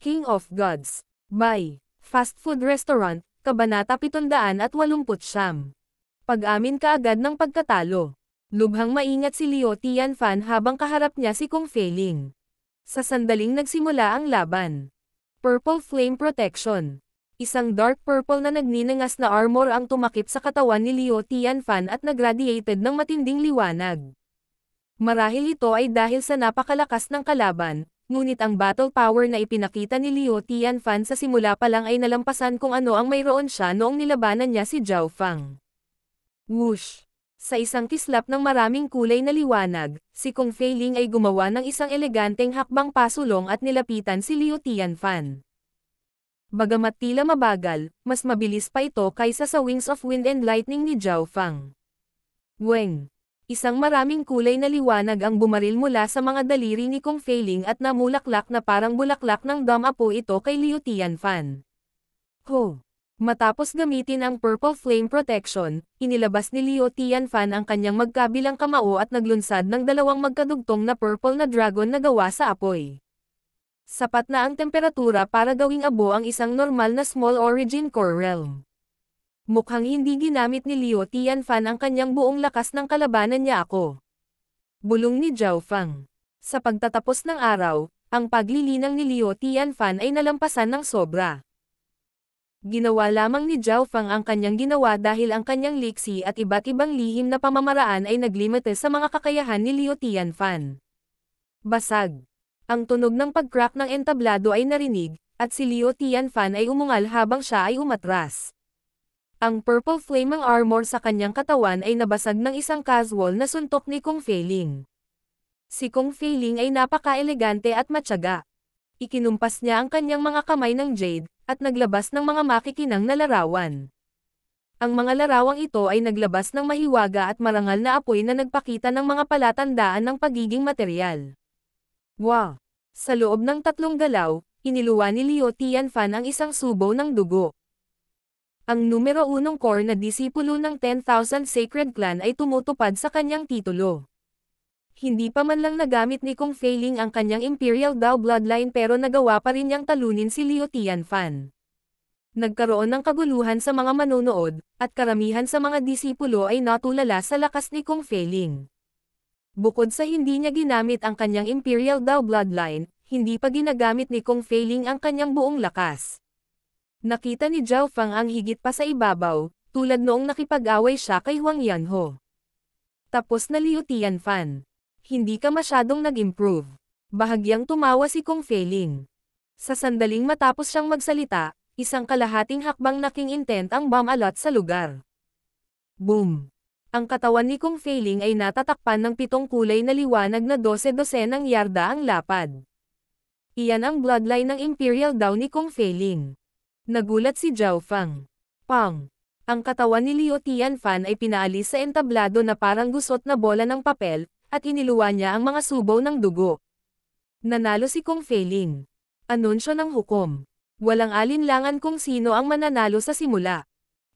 King of Gods. By Fast Food Restaurant, Kabanata 789. Pag-amin kaagad ng pagkatalo. Lubhang maingat si Liu Tianfan habang kaharap niya si Kung Feiling. Sa sandaling nagsimula ang laban. Purple Flame Protection. Isang dark purple na nagninangas na armor ang tumakip sa katawan ni Liu Tianfan at nagradiated ng matinding liwanag. Marahil ito ay dahil sa napakalakas ng kalaban, ngunit ang battle power na ipinakita ni Liu Tianfan sa simula pa lang ay nalampasan kung ano ang mayroon siya noong nilabanan niya si Zhao Fang. Whoosh! Sa isang kislap ng maraming kulay na liwanag, si Kung Feiling ay gumawa ng isang eleganteng hakbang pasulong at nilapitan si Liu Tianfan. Bagamat tila mabagal, mas mabilis pa ito kaysa sa Wings of Wind and Lightning ni Zhao Fang. Weng! Isang maraming kulay na liwanag ang bumaril mula sa mga daliri ni Kung Feiling at namulaklak na parang bulaklak ng damapo ito kay Liu Tianfan. Ho! Matapos gamitin ang Purple Flame Protection, inilabas ni Liu Tianfan ang kanyang magkabilang kamao at naglunsad ng dalawang magkadugtong na purple na dragon na gawa sa apoy. Sapat na ang temperatura para gawing abo ang isang normal na Small Origin Core Realm. Mukhang hindi ginamit ni Liu Tianfan ang kanyang buong lakas ng kalabanan niya ako. Bulong ni Zhao Fang. Sa pagtatapos ng araw, ang paglilinang ni Liu Tianfan ay nalampasan ng sobra. Ginawa lamang ni Zhao Fang ang kanyang ginawa dahil ang kanyang liksi at iba't ibang lihim na pamamaraan ay naglimite sa mga kakayahan ni Liu Tianfan. Basag. Ang tunog ng pag-crack ng entablado ay narinig, at si Liu Tianfan ay umungal habang siya ay umatras. Ang purple flaming armor sa kanyang katawan ay nabasag ng isang casual na suntok ni Kung Feiling. Si Kung Feiling ay napaka-elegante at matyaga. Ikinumpas niya ang kanyang mga kamay ng jade, at naglabas ng mga makikinang na larawan. Ang mga larawang ito ay naglabas ng mahiwaga at marangal na apoy na nagpakita ng mga palatandaan ng pagiging material. Wow! Sa loob ng 3 galaw, iniluwa ni Liu Tianfan ang isang subo ng dugo. Ang numero 1 core na disipulo ng 10,000 Sacred Clan ay tumutupad sa kanyang titulo. Hindi pa man lang nagamit ni Kung Feiling ang kanyang Imperial Dao Bloodline pero nagawa pa rin niyang talunin si Liu Tianfan. Nagkaroon ng kaguluhan sa mga manonood, at karamihan sa mga disipulo ay natulala sa lakas ni Kung Feiling. Bukod sa hindi niya ginamit ang kanyang Imperial Dao Bloodline, hindi pa ginagamit ni Kung Feiling ang kanyang buong lakas. Nakita ni Zhao Fang ang higit pa sa ibabaw, tulad noong nakipag-away siya kay Huang Yanho. Tapos na Liu Tianfan. Hindi ka masyadong nag-improve. Bahagyang tumawa si Kung Feiling. Sa sandaling matapos siyang magsalita, isang kalahating hakbang na king intent ang bomb alot sa lugar. Boom! Ang katawan ni Kung Feiling ay natatakpan ng 7 kulay na liwanag na 12-12 yarda ang lapad. Iyan ang bloodline ng Imperial Dao ni Kung Feiling. Nagulat si Zhao Fang. Pang! Ang katawan ni Liu Tianfan ay pinaalis sa entablado na parang gusot na bola ng papel, at iniluwa niya ang mga subo ng dugo. Nanalo si Kung Feiling. Anunsyo ng hukom. Walang alinlangan kung sino ang mananalo sa simula.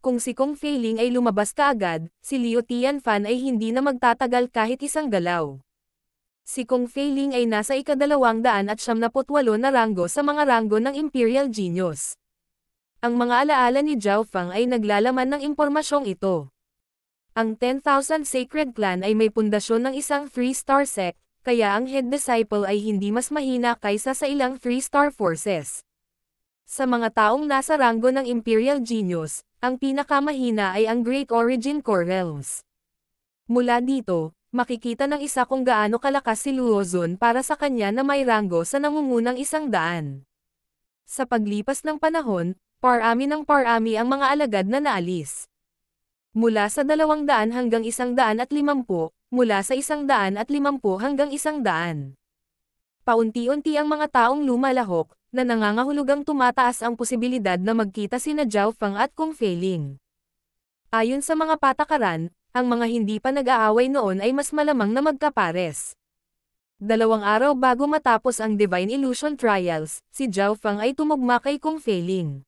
Kung si Kung Feiling ay lumabas kaagad, si Liu Tianfan ay hindi na magtatagal kahit isang galaw. Si Kung Feiling ay nasa ika-278 na ranggo sa mga ranggo ng Imperial Genius. Ang mga alaala ni Zhao Fang ay naglalaman ng impormasyong ito. Ang 10,000 Sacred Clan ay may pundasyon ng isang 3-star sect, kaya ang head disciple ay hindi mas mahina kaysa sa ilang 3-star forces. Sa mga taong nasa ranggo ng Imperial Genius, ang pinakamahina ay ang Great Origin Core Realms. Mula dito, makikita ng isa kung gaano kalakas si Luo Zun para sa kanya na may ranggo sa nangungunang 100. Sa paglipas ng panahon, parami ng parami ang mga alagad na naalis. Mula sa 200 hanggang 150, mula sa 150 hanggang 100. Paunti-unti ang mga taong lumalahok, na nangangahulugang tumataas ang posibilidad na magkita sina Zhao Fang at Kung Feiling. Ayon sa mga patakaran, ang mga hindi pa nag-aaway noon ay mas malamang na magkapares. 2 araw bago matapos ang Divine Illusion Trials, si Zhao Fang ay tumugma kay Kung Feiling.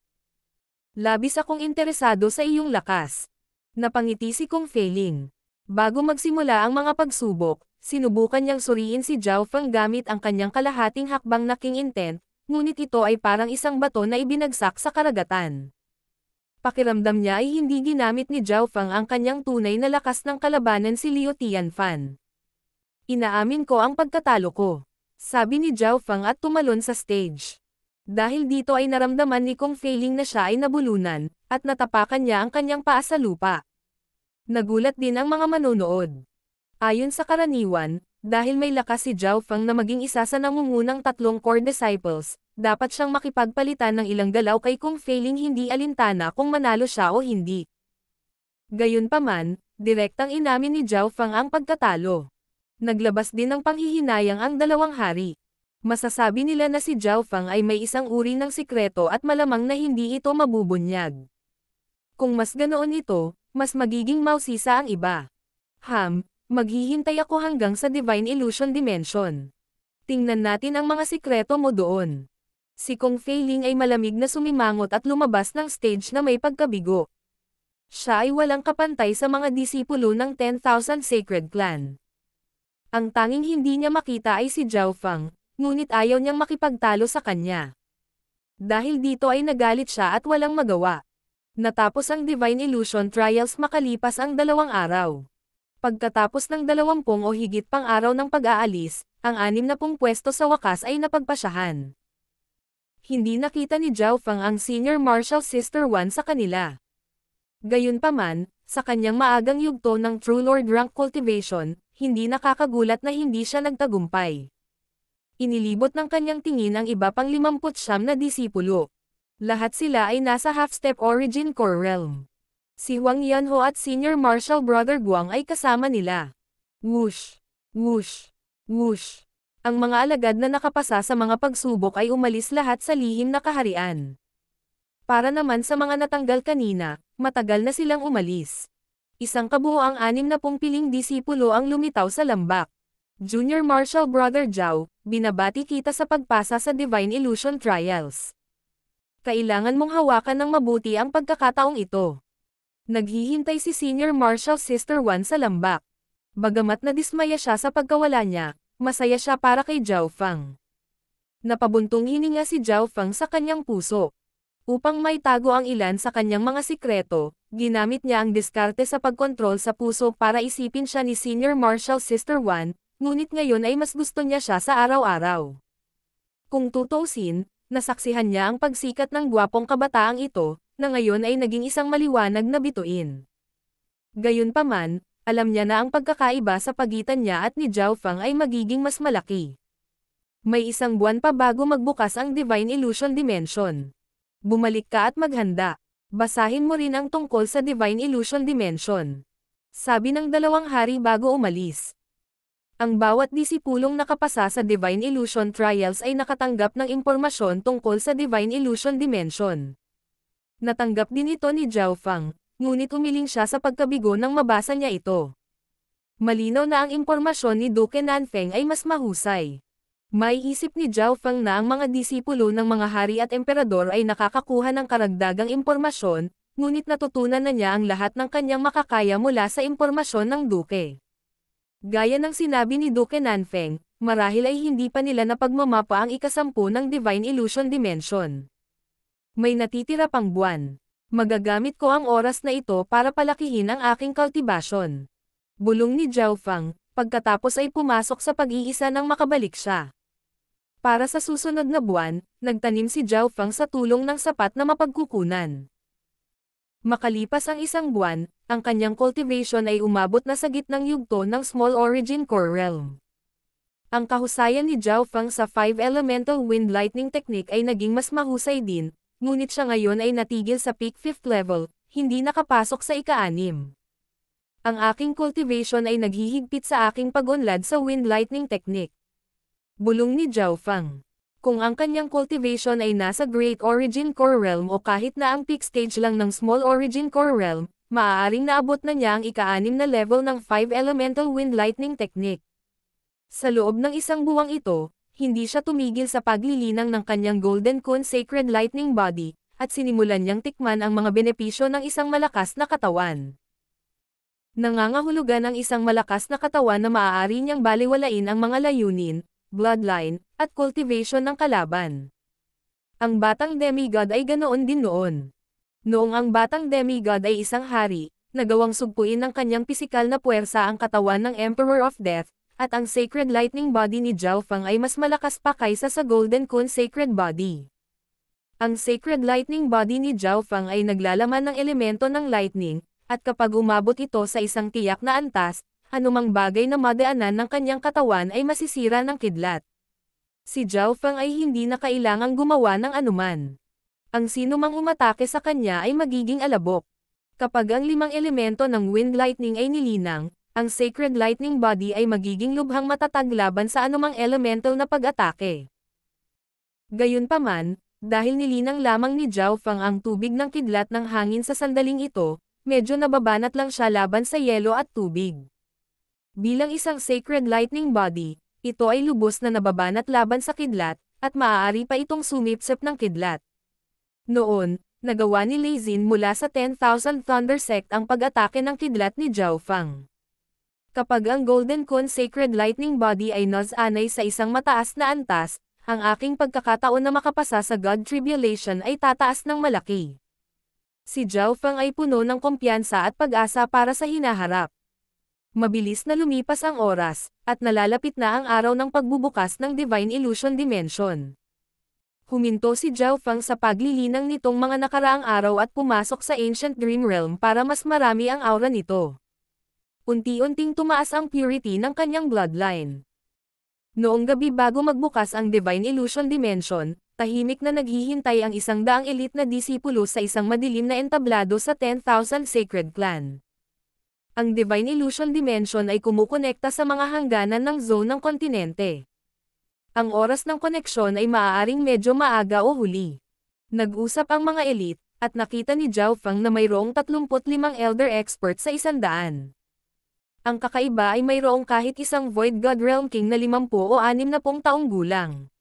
Labis akong interesado sa iyong lakas. Napangiti si Kung Feiling. Bago magsimula ang mga pagsubok, sinubukan niyang suriin si Zhao Fang gamit ang kanyang kalahating hakbang na king intent, ngunit ito ay parang isang bato na ibinagsak sa karagatan. Pakiramdam niya ay hindi ginamit ni Zhao Feng ang kanyang tunay na lakas ng kalabanan si Liu Tianfan. Inaamin ko ang pagkatalo ko, sabi ni Zhao Feng at tumalon sa stage. Dahil dito ay naramdaman ni Kong Feiling na siya ay nabulunan, at natapakan niya ang kanyang paa sa lupa. Nagulat din ang mga manonood. Ayon sa karaniwan, dahil may lakas si Zhao Feng na maging isa sa nangungunang 3 core disciples, dapat siyang makipagpalitan ng ilang galaw kay Kong Feiling hindi alintana kung manalo siya o hindi. Gayunpaman, direktang inamin ni Zhao Feng ang pagkatalo. Naglabas din ng panghihinayang ang dalawang hari. Masasabi nila na si Zhao Feng ay may isang uri ng sikreto at malamang na hindi ito mabubunyag. Kung mas ganoon ito, mas magiging mausisa ang iba. Maghihintay ako hanggang sa Divine Illusion Dimension. Tingnan natin ang mga sikreto mo doon. Si Kong Feiling ay malamig na sumimangot at lumabas ng stage na may pagkabigo. Siya ay walang kapantay sa mga disipulo ng 10,000 Sacred Clan. Ang tanging hindi niya makita ay si Zhao Feng, ngunit ayaw niyang makipagtalo sa kanya. Dahil dito ay nagalit siya at walang magawa. Natapos ang Divine Illusion Trials makalipas ang 2 araw. Pagkatapos ng 20 o higit pang araw ng pag-aalis, ang 60 pwesto sa wakas ay napagpasyahan. Hindi nakita ni Zhao Feng ang Senior Martial Sister 1 sa kanila. Gayunpaman, sa kanyang maagang yugto ng True Lord Rank Cultivation, hindi nakakagulat na hindi siya nagtagumpay. Inilibot ng kanyang tingin ang iba pang 59 na disipulo. Lahat sila ay nasa half-step Origin Core Realm. Si Huang Yanho at Senior Martial Brother Guang ay kasama nila. Whoosh! Whoosh! Whoosh! Ang mga alagad na nakapasa sa mga pagsubok ay umalis lahat sa lihim na kaharian. Para naman sa mga natanggal kanina, matagal na silang umalis. Isang kabuoang 60 piling disipulo ang lumitaw sa lambak. Junior Martial Brother Zhao, binabati kita sa pagpasa sa Divine Illusion Trials. Kailangan mong hawakan ng mabuti ang pagkakataong ito. Naghihintay si Senior Martial Sister 1 sa lambak. Bagamat nadismaya siya sa pagkawala niya, masaya siya para kay Zhao Feng. Napabuntong hininga si Zhao Feng sa kanyang puso. Upang maitago ang ilan sa kanyang mga sikreto, ginamit niya ang diskarte sa pagkontrol sa puso para isipin siya ni Senior Martial Sister 1, ngunit ngayon ay mas gusto niya siya sa araw-araw. Kung tutuusin, nasaksihan niya ang pagsikat ng gwapong kabataang ito, na ngayon ay naging isang maliwanag na bituin. Gayunpaman, alam niya na ang pagkakaiba sa pagitan niya at ni Zhao Feng ay magiging mas malaki. May 1 buwan pa bago magbukas ang Divine Illusion Dimension. Bumalik ka at maghanda. Basahin mo rin ang tungkol sa Divine Illusion Dimension. Sabi ng 2 hari bago umalis. Ang bawat disipulong nakapasa sa Divine Illusion Trials ay nakatanggap ng impormasyon tungkol sa Divine Illusion Dimension. Natanggap din ito ni Zhao Feng, ngunit umiling siya sa pagkabigo nang mabasa niya ito. Malinaw na ang impormasyon ni Duke Nanfeng ay mas mahusay. May isip ni Zhao Feng na ang mga disipulo ng mga hari at emperador ay nakakakuha ng karagdagang impormasyon, ngunit natutunan na niya ang lahat ng kanyang makakaya mula sa impormasyon ng Duke. Gaya ng sinabi ni Duke Nanfeng, marahil ay hindi pa nila napagmamapa ang ika-10 ng Divine Illusion Dimension. May natitira pang buwan. Magagamit ko ang oras na ito para palakihin ang aking kultibasyon. Bulong ni Zhao Feng, pagkatapos ay pumasok sa pag-iisa nang makabalik siya. Para sa susunod na buwan, nagtanim si Zhao Feng sa tulong ng sapat na mapagkukunan. Makalipas ang 1 buwan, ang kanyang cultivation ay umabot na sa gitnang yugto ng Small Origin Core Realm. Ang kahusayan ni Zhao Feng sa 5 Elemental Wind Lightning Technique ay naging mas mahusay din, ngunit siya ngayon ay natigil sa peak 5th level, hindi nakapasok sa ika-6. Ang aking cultivation ay naghihigpit sa aking pag-unlad sa Wind Lightning Technique. Bulong ni Zhao Feng. Kung ang kanyang cultivation ay nasa Great Origin Core Realm o kahit na ang peak stage lang ng Small Origin Core Realm, maaaring naabot na niya ang ika-6 na level ng 5 Elemental Wind Lightning Technique. Sa loob ng 1 buwang ito, hindi siya tumigil sa paglilinang ng kanyang Golden Kun Sacred Lightning Body, at sinimulan niyang tikman ang mga benepisyo ng isang malakas na katawan. Nangangahulugan ang isang malakas na katawan na maaari niyang baliwalain ang mga layunin, bloodline, at cultivation ng kalaban. Ang batang demigod ay ganoon din noon. Noong ang batang demigod ay isang hari, nagawang sugpuin ng kanyang pisikal na puwersa ang katawan ng Emperor of Death, at ang Sacred Lightning Body ni Zhao Feng ay mas malakas pa kaysa sa Golden Kun Sacred Body. Ang Sacred Lightning Body ni Zhao Feng ay naglalaman ng elemento ng lightning, at kapag umabot ito sa isang tiyak na antas, anumang bagay na madaanan ng kanyang katawan ay masisira ng kidlat. Si Zhao Feng ay hindi na kailangang gumawa ng anuman. Ang sinumang umatake sa kanya ay magiging alabok. Kapag ang 5 elemento ng Wind Lightning ay nilinang, ang Sacred Lightning Body ay magiging lubhang matatag laban sa anumang elemental na pag-atake. Gayunpaman, dahil nilinang lamang ni Zhao Feng ang tubig ng kidlat ng hangin sa sandaling ito, medyo nababanat lang siya laban sa yelo at tubig. Bilang isang Sacred Lightning Body, ito ay lubos na nababanat laban sa kidlat, at maaari pa itong sumipsip ng kidlat. Noon, nagawa ni Lei Xin mula sa 10,000 Thunder Sect ang pag-atake ng kidlat ni Zhao Feng. Kapag ang Golden Kun Sacred Lightning Body ay nas-anay sa isang mataas na antas, ang aking pagkakataon na makapasa sa God Tribulation ay tataas ng malaki. Si Zhao Feng ay puno ng kumpiyansa at pag-asa para sa hinaharap. Mabilis na lumipas ang oras, at nalalapit na ang araw ng pagbubukas ng Divine Illusion Dimension. Huminto si Zhao Feng sa paglilinang nitong mga nakaraang araw at pumasok sa Ancient Dream Realm para mas marami ang aura nito. Unti-unting tumaas ang purity ng kanyang bloodline. Noong gabi bago magbukas ang Divine Illusion Dimension, tahimik na naghihintay ang 100 elite na disipulo sa isang madilim na entablado sa 10,000 Sacred Clan. Ang Divine Illusion Dimension ay kumukonekta sa mga hangganan ng zone ng kontinente. Ang oras ng koneksyon ay maaaring medyo maaga o huli. Nag-usap ang mga elite, at nakita ni Zhao Feng na mayroong 35 Elder Experts sa 100. Ang kakaiba ay mayroong kahit isang Void God Realm King na 50 o 60 taong gulang.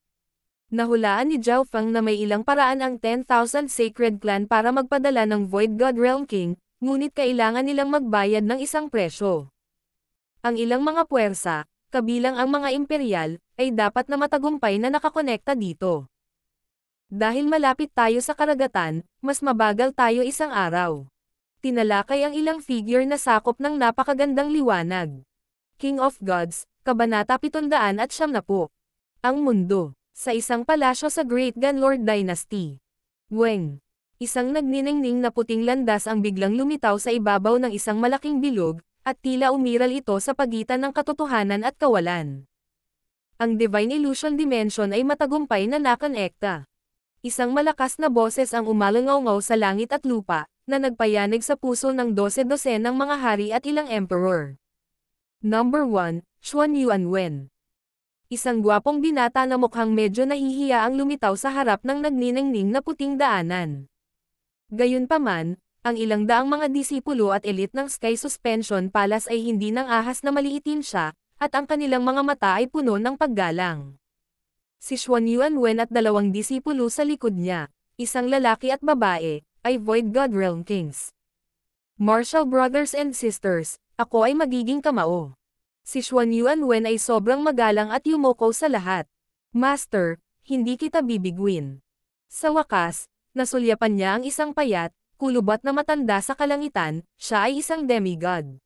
Nahulaan ni Zhao Feng na may ilang paraan ang 10,000 Sacred Clan para magpadala ng Void God Realm King, ngunit kailangan nilang magbayad ng isang presyo. Ang ilang mga puwersa, kabilang ang mga imperial, ay dapat na matagumpay na nakakonekta dito. Dahil malapit tayo sa karagatan, mas mabagal tayo isang araw. Tinalakay ang ilang figure na sakop ng napakagandang liwanag. King of Gods, Kabanata 770. Ang mundo. Sa isang palasyo sa Great Gunlord Dynasty. Weng. Isang nagniningning na puting landas ang biglang lumitaw sa ibabaw ng isang malaking bilog, at tila umiral ito sa pagitan ng katotohanan at kawalan. Ang Divine Illusion Dimension ay matagumpay na nakonekta. Isang malakas na boses ang umalangaw-ngaw sa langit at lupa, na nagpayanig sa puso ng 12 ng mga hari at ilang emperor. Number 1, Xuan Yuanwen. Isang gwapong binata na mukhang medyo nahihiya ang lumitaw sa harap ng nagniningning na puting daanan. Gayunpaman, ang ilang daang mga disipulo at elite ng Sky Suspension Palace ay hindi nang ahas na maliitin siya, at ang kanilang mga mata ay puno ng paggalang. Si Xuan Yuanwen at 2 disipulo sa likod niya, isang lalaki at babae, ay Void God Realm Kings. Martial Brothers and Sisters, ako ay magiging kamao. Si Xuan Yuanwen ay sobrang magalang at yumoko sa lahat. Master, hindi kita bibiguin. Sa wakas, nasulyapan niya ang isang payat, kulubat na matanda sa kalangitan, siya ay isang demigod.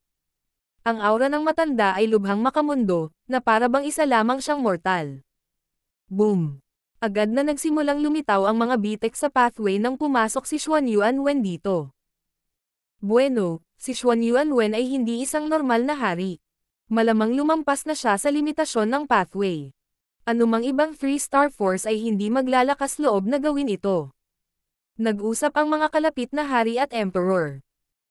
Ang aura ng matanda ay lubhang makamundo, na para bang isa lamang siyang mortal. Boom! Agad na nagsimulang lumitaw ang mga bitek sa pathway nang pumasok si Xuan Yuanwen dito. Bueno, si Xuan Yuanwen ay hindi isang normal na hari. Malamang lumampas na siya sa limitasyon ng pathway. Anumang ibang 3-star force ay hindi maglalakas loob na gawin ito. Nag-usap ang mga kalapit na hari at emperor.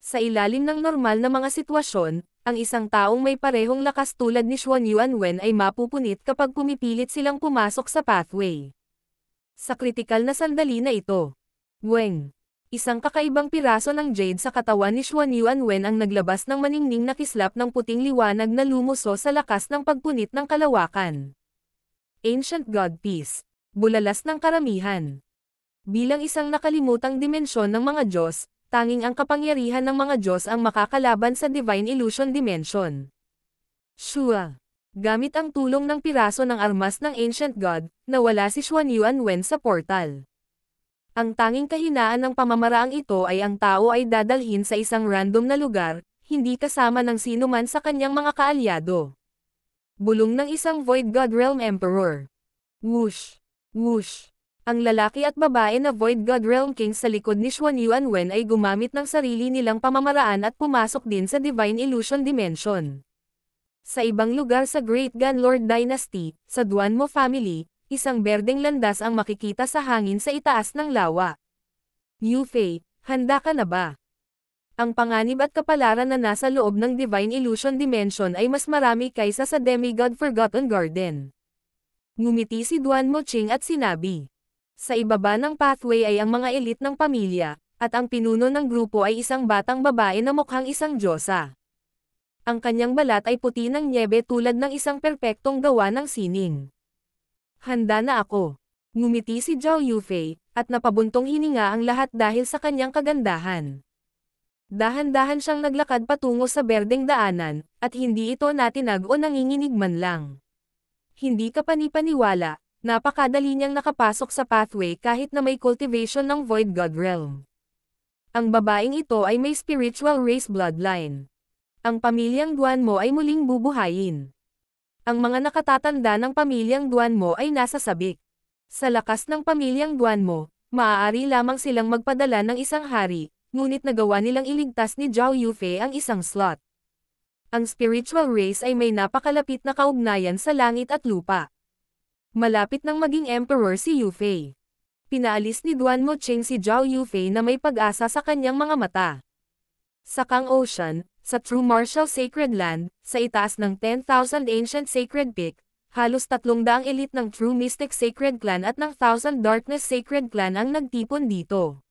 Sa ilalim ng normal na mga sitwasyon, ang isang taong may parehong lakas tulad ni Xuan Yuanwen ay mapupunit kapag pumipilit silang pumasok sa pathway. Sa kritikal na sandali na ito, Weng, isang kakaibang piraso ng jade sa katawan ni Xuan Yuanwen ang naglabas ng maningning na kislap ng puting liwanag na lumuso sa lakas ng pagpunit ng kalawakan. Ancient God Piece, bulalas ng karamihan. Bilang isang nakalimutang dimensyon ng mga Diyos, tanging ang kapangyarihan ng mga Diyos ang makakalaban sa Divine Illusion Dimension. Shua. Gamit ang tulong ng piraso ng armas ng Ancient God, nawala si Xuan Yuanwen sa portal. Ang tanging kahinaan ng pamamaraang ito ay ang tao ay dadalhin sa isang random na lugar, hindi kasama ng sino man sa kanyang mga kaalyado. Bulong ng isang Void God Realm Emperor. Whoosh! Whoosh! Ang lalaki at babae na Void God Realm Kings sa likod ni Xuan Yuanwen ay gumamit ng sarili nilang pamamaraan at pumasok din sa Divine Illusion Dimension. Sa ibang lugar sa Great Gun Lord Dynasty, sa Duanmo family, isang berdeng landas ang makikita sa hangin sa itaas ng lawa. Yu Fei, handa ka na ba? Ang panganib at kapalaran na nasa loob ng Divine Illusion Dimension ay mas marami kaysa sa Demigod Forgotten Garden. Ngumiti si Duanmo Ching at sinabi. Sa ibaba ng pathway ay ang mga elite ng pamilya, at ang pinuno ng grupo ay isang batang babae na mukhang isang diyosa. Ang kanyang balat ay puti ng nyebe tulad ng isang perpektong gawa ng sining. Handa na ako. Ngumiti si Zhao Yufei, at napabuntong hininga ang lahat dahil sa kanyang kagandahan. Dahan-dahan siyang naglakad patungo sa berdeng daanan, at hindi ito natinag o nanginginig man lang. Hindi ka panipaniwala. Napakadali niyang nakapasok sa pathway kahit na may cultivation ng Void God Realm. Ang babaeng ito ay may spiritual race bloodline. Ang pamilyang Duanmo ay muling bubuhayin. Ang mga nakatatanda ng pamilyang Duanmo ay nasa sabik. Sa lakas ng pamilyang Duanmo, maaari lamang silang magpadala ng isang hari, ngunit nagawa nilang iligtas ni Zhao Yufei ang isang slot. Ang spiritual race ay may napakalapit na kaugnayan sa langit at lupa. Malapit nang maging emperor si Yufei. Pinaalis ni Duanmo Ching si Zhao Yufei na may pag-asa sa kanyang mga mata. Sa Kang Ocean, sa True Martial Sacred Land, sa itaas ng 10,000 Ancient Sacred Peak, halos 300 elite ng True Mystic Sacred Clan at ng 1,000 Darkness Sacred Clan ang nagtipon dito.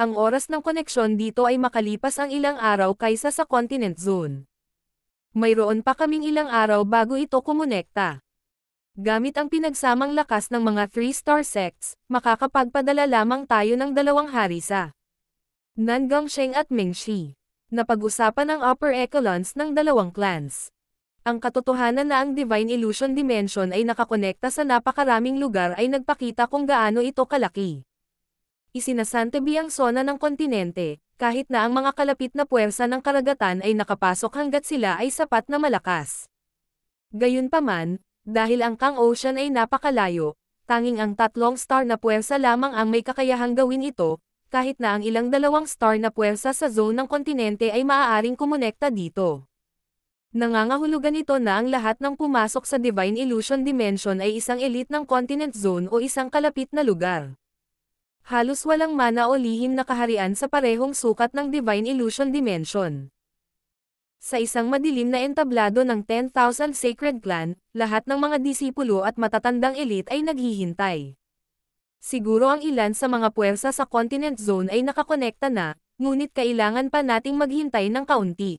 Ang oras ng koneksyon dito ay makalipas ang ilang araw kaysa sa Continent Zone. Mayroon pa kaming ilang araw bago ito kumonekta. Gamit ang pinagsamang lakas ng mga 3-star sects, makakapagpadala lamang tayo ng 2 hari sa Nangangsheng at Mingxi. Napag-usapan ang upper echelons ng 2 clans. Ang katotohanan na ang Divine Illusion Dimension ay nakakonekta sa napakaraming lugar ay nagpakita kung gaano ito kalaki. Isinasantabi ang sona ng kontinente, kahit na ang mga kalapit na puwersa ng karagatan ay nakapasok hanggat sila ay sapat na malakas. Gayunpaman, dahil ang Kang Ocean ay napakalayo, tanging ang 3 star na puwersa lamang ang may kakayahang gawin ito, kahit na ang ilang 2 star na puwersa sa zone ng kontinente ay maaaring kumonekta dito. Nangangahulugan ito na ang lahat ng pumasok sa Divine Illusion Dimension ay isang elite ng Continent Zone o isang kalapit na lugar. Halos walang mana o lihim na kaharian sa parehong sukat ng Divine Illusion Dimension. Sa isang madilim na entablado ng 10,000 Sacred Clan, lahat ng mga disipulo at matatandang elite ay naghihintay. Siguro ang ilan sa mga puwersa sa Continent Zone ay nakakonekta na, ngunit kailangan pa nating maghintay ng kaunti.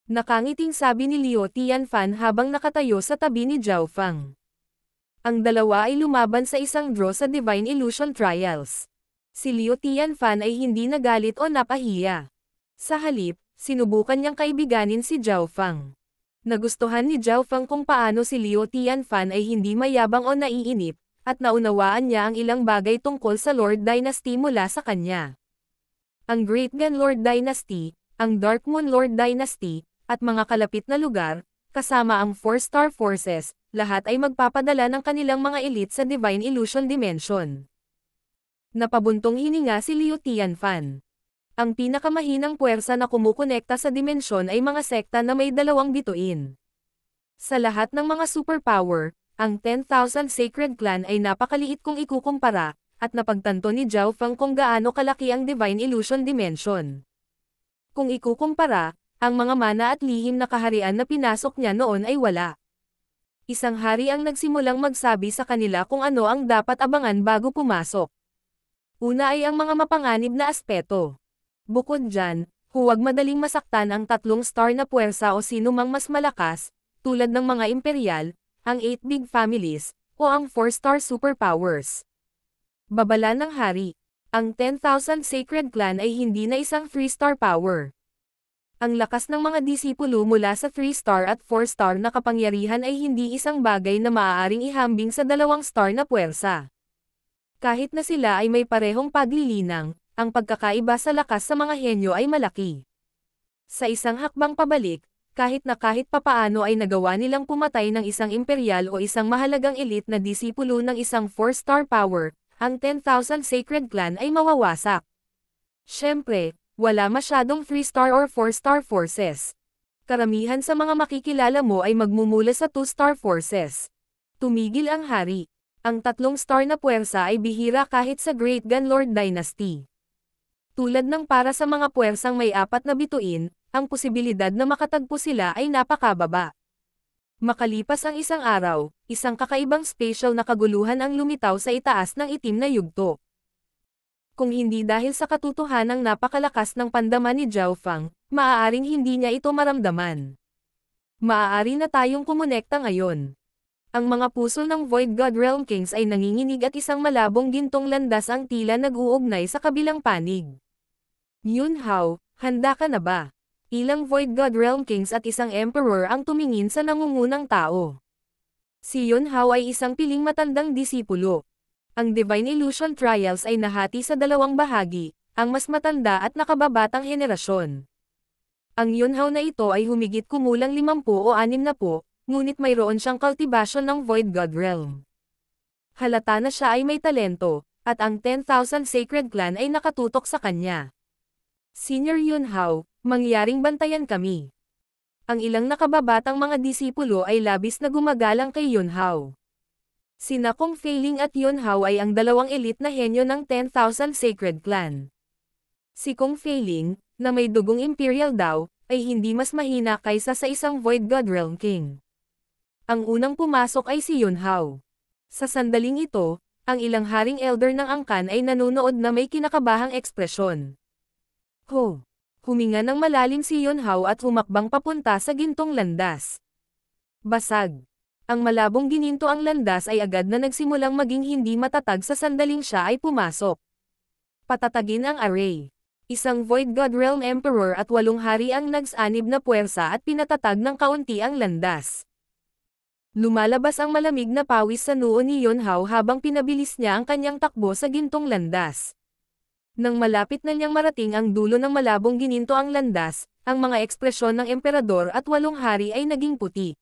Nakangiting sabi ni Liu Tianfan habang nakatayo sa tabi ni Zhao Fang. Ang dalawa ay lumaban sa isang draw sa Divine Illusion Trials. Si Liu Tianfan ay hindi nagalit o napahiya. Sa halip, sinubukan niyang kaibiganin si Zhao Fang. Nagustuhan ni Zhao Fang kung paano si Liu Tianfan ay hindi mayabang o naiinip, at naunawaan niya ang ilang bagay tungkol sa Lord Dynasty mula sa kanya. Ang Great Gun Lord Dynasty, ang Dark Moon Lord Dynasty, at mga kalapit na lugar, kasama ang 4-star forces, lahat ay magpapadala ng kanilang mga elite sa Divine Illusion Dimension. Napabuntong hininga si Liu Tianfan. Ang pinakamahinang puwersa na kumukonekta sa dimensyon ay mga sekta na may 2 bituin. Sa lahat ng mga superpower, ang 10,000 Sacred Clan ay napakaliit kung ikukumpara, at napagtanto ni Zhao Fang kung gaano kalaki ang Divine Illusion Dimension. Kung ikukumpara, ang mga mana at lihim na kaharian na pinasok niya noon ay wala. Isang hari ang nagsimulang magsabi sa kanila kung ano ang dapat abangan bago pumasok. Una ay ang mga mapanganib na aspeto. Bukod dyan, huwag madaling masaktan ang 3 star na puwersa o sino mang mas malakas, tulad ng mga imperial, ang 8 big families, o ang 4-star superpowers. Babala ng hari. Ang 10,000 Sacred Clan ay hindi na isang 3-star power. Ang lakas ng mga disipulo mula sa 3-star at 4-star na kapangyarihan ay hindi isang bagay na maaaring ihambing sa 2 star na puwersa. Kahit na sila ay may parehong paglilinang, ang pagkakaiba sa lakas sa mga henyo ay malaki. Sa isang hakbang pabalik, kahit papaano ay nagawa nilang pumatay ng isang imperial o isang mahalagang elite na disipulo ng isang 4-star power, ang 10,000 Sacred Clan ay mawawasak. Siyempre, wala masyadong 3-star or 4-star forces. Karamihan sa mga makikilala mo ay magmumula sa 2-star forces. Tumigil ang hari. Ang 3-star na puwersa ay bihira kahit sa Great Gunlord Dynasty. Tulad ng para sa mga puwersang may 4 na bituin, ang posibilidad na makatagpo sila ay napakababa. Makalipas ang isang araw, isang kakaibang spatial na kaguluhan ang lumitaw sa itaas ng itim na yugto. Kung hindi dahil sa katotohanang napakalakas ng pandaman ni Zhao Fang, maaaring hindi niya ito maramdaman. Maaari na tayong kumonekta ngayon. Ang mga puso ng Void God Realm Kings ay nanginginig at isang malabong gintong landas ang tila nag-uugnay sa kabilang panig. Yun Hao, handa ka na ba? Ilang Void God Realm Kings at isang Emperor ang tumingin sa nangungunang tao. Si Yun Hao ay isang piling matandang disipulo. Ang Divine Illusion Trials ay nahati sa 2 bahagi, ang mas matanda at nakababatang henerasyon. Ang Yun Hao na ito ay humigit kumulang 50 o 60, ngunit mayroon siyang cultivation ng Void God Realm. Halata na siya ay may talento, at ang 10,000 Sacred Clan ay nakatutok sa kanya. Senior Yun Hao, mangyaring bantayan kami. Ang ilang nakababatang mga disipulo ay labis na gumagalang kay Yun Hao. Sina Kong Feiling at Yun Hao ay ang 2 elite na henyo ng 10,000 Sacred Clan. Si Kong Feiling, na may dugong imperial daw, ay hindi mas mahina kaysa sa isang Void God Realm King. Ang unang pumasok ay si Yun Hao. Sa sandaling ito, ang ilang haring elder ng angkan ay nanonood na may kinakabahang ekspresyon. Ho! Huminga ng malalim si Yun Hao at humakbang papunta sa gintong landas. Basag! Ang malabong gininto ang landas ay agad na nagsimulang maging hindi matatag sa sandaling siya ay pumasok. Patatagin ang array. Isang Void God Realm Emperor at 8 hari ang nagsanib na puwersa at pinatatag ng kaunti ang landas. Lumalabas ang malamig na pawis sa noo ni Yun Hao habang pinabilis niya ang kanyang takbo sa gintong landas. Nang malapit na niyang marating ang dulo ng malabong gininto ang landas, ang mga ekspresyon ng emperador at 8 hari ay naging puti.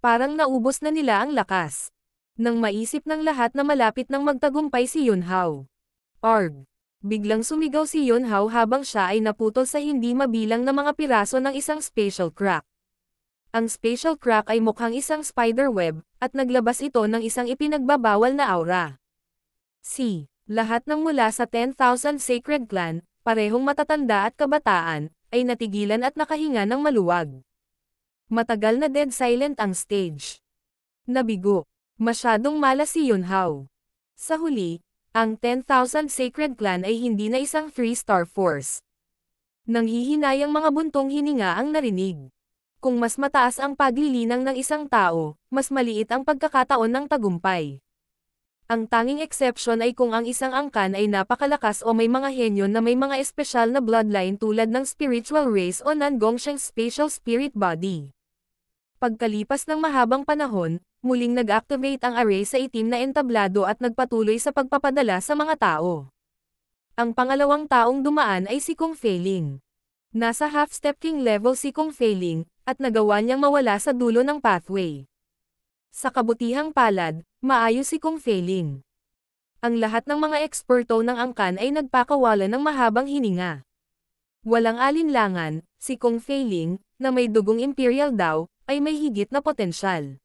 Parang naubos na nila ang lakas. Nang maisip ng lahat na malapit nang magtagumpay si Yun Hao. Arg! Biglang sumigaw si Yun Hao habang siya ay naputol sa hindi mabilang na mga piraso ng isang spatial crack. Ang spatial crack ay mukhang isang spider web, at naglabas ito ng isang ipinagbabawal na aura. Lahat ng mula sa 10,000 Sacred Clan, parehong matatanda at kabataan, ay natigilan at nakahinga ng maluwag. Matagal na dead silent ang stage. Nabigo. Masyadong malas si Yun Hao. Sa huli, ang 10,000 Sacred Clan ay hindi na isang 3-star force. Nanghihinayang mga buntong hininga ang narinig. Kung mas mataas ang paglilinang ng isang tao, mas maliit ang pagkakataon ng tagumpay. Ang tanging exception ay kung ang isang angkan ay napakalakas o may mga henyo na may mga espesyal na bloodline tulad ng spiritual race o non-Gongsheng spatial spirit body. Pagkalipas ng mahabang panahon, muling nag-activate ang array sa itim na entablado at nagpatuloy sa pagpapadala sa mga tao. Ang pangalawang taong dumaan ay si Kong Feiling. Nasa half-step king level si Kong Feiling, at nagawa niyang mawala sa dulo ng pathway. Sa kabutihang palad, maayos si Kong Feiling. Ang lahat ng mga eksperto ng angkan ay nagpakawala ng mahabang hininga. Walang alinlangan, si Kong Feiling, na may dugong imperial daw, ay may higit na potensyal.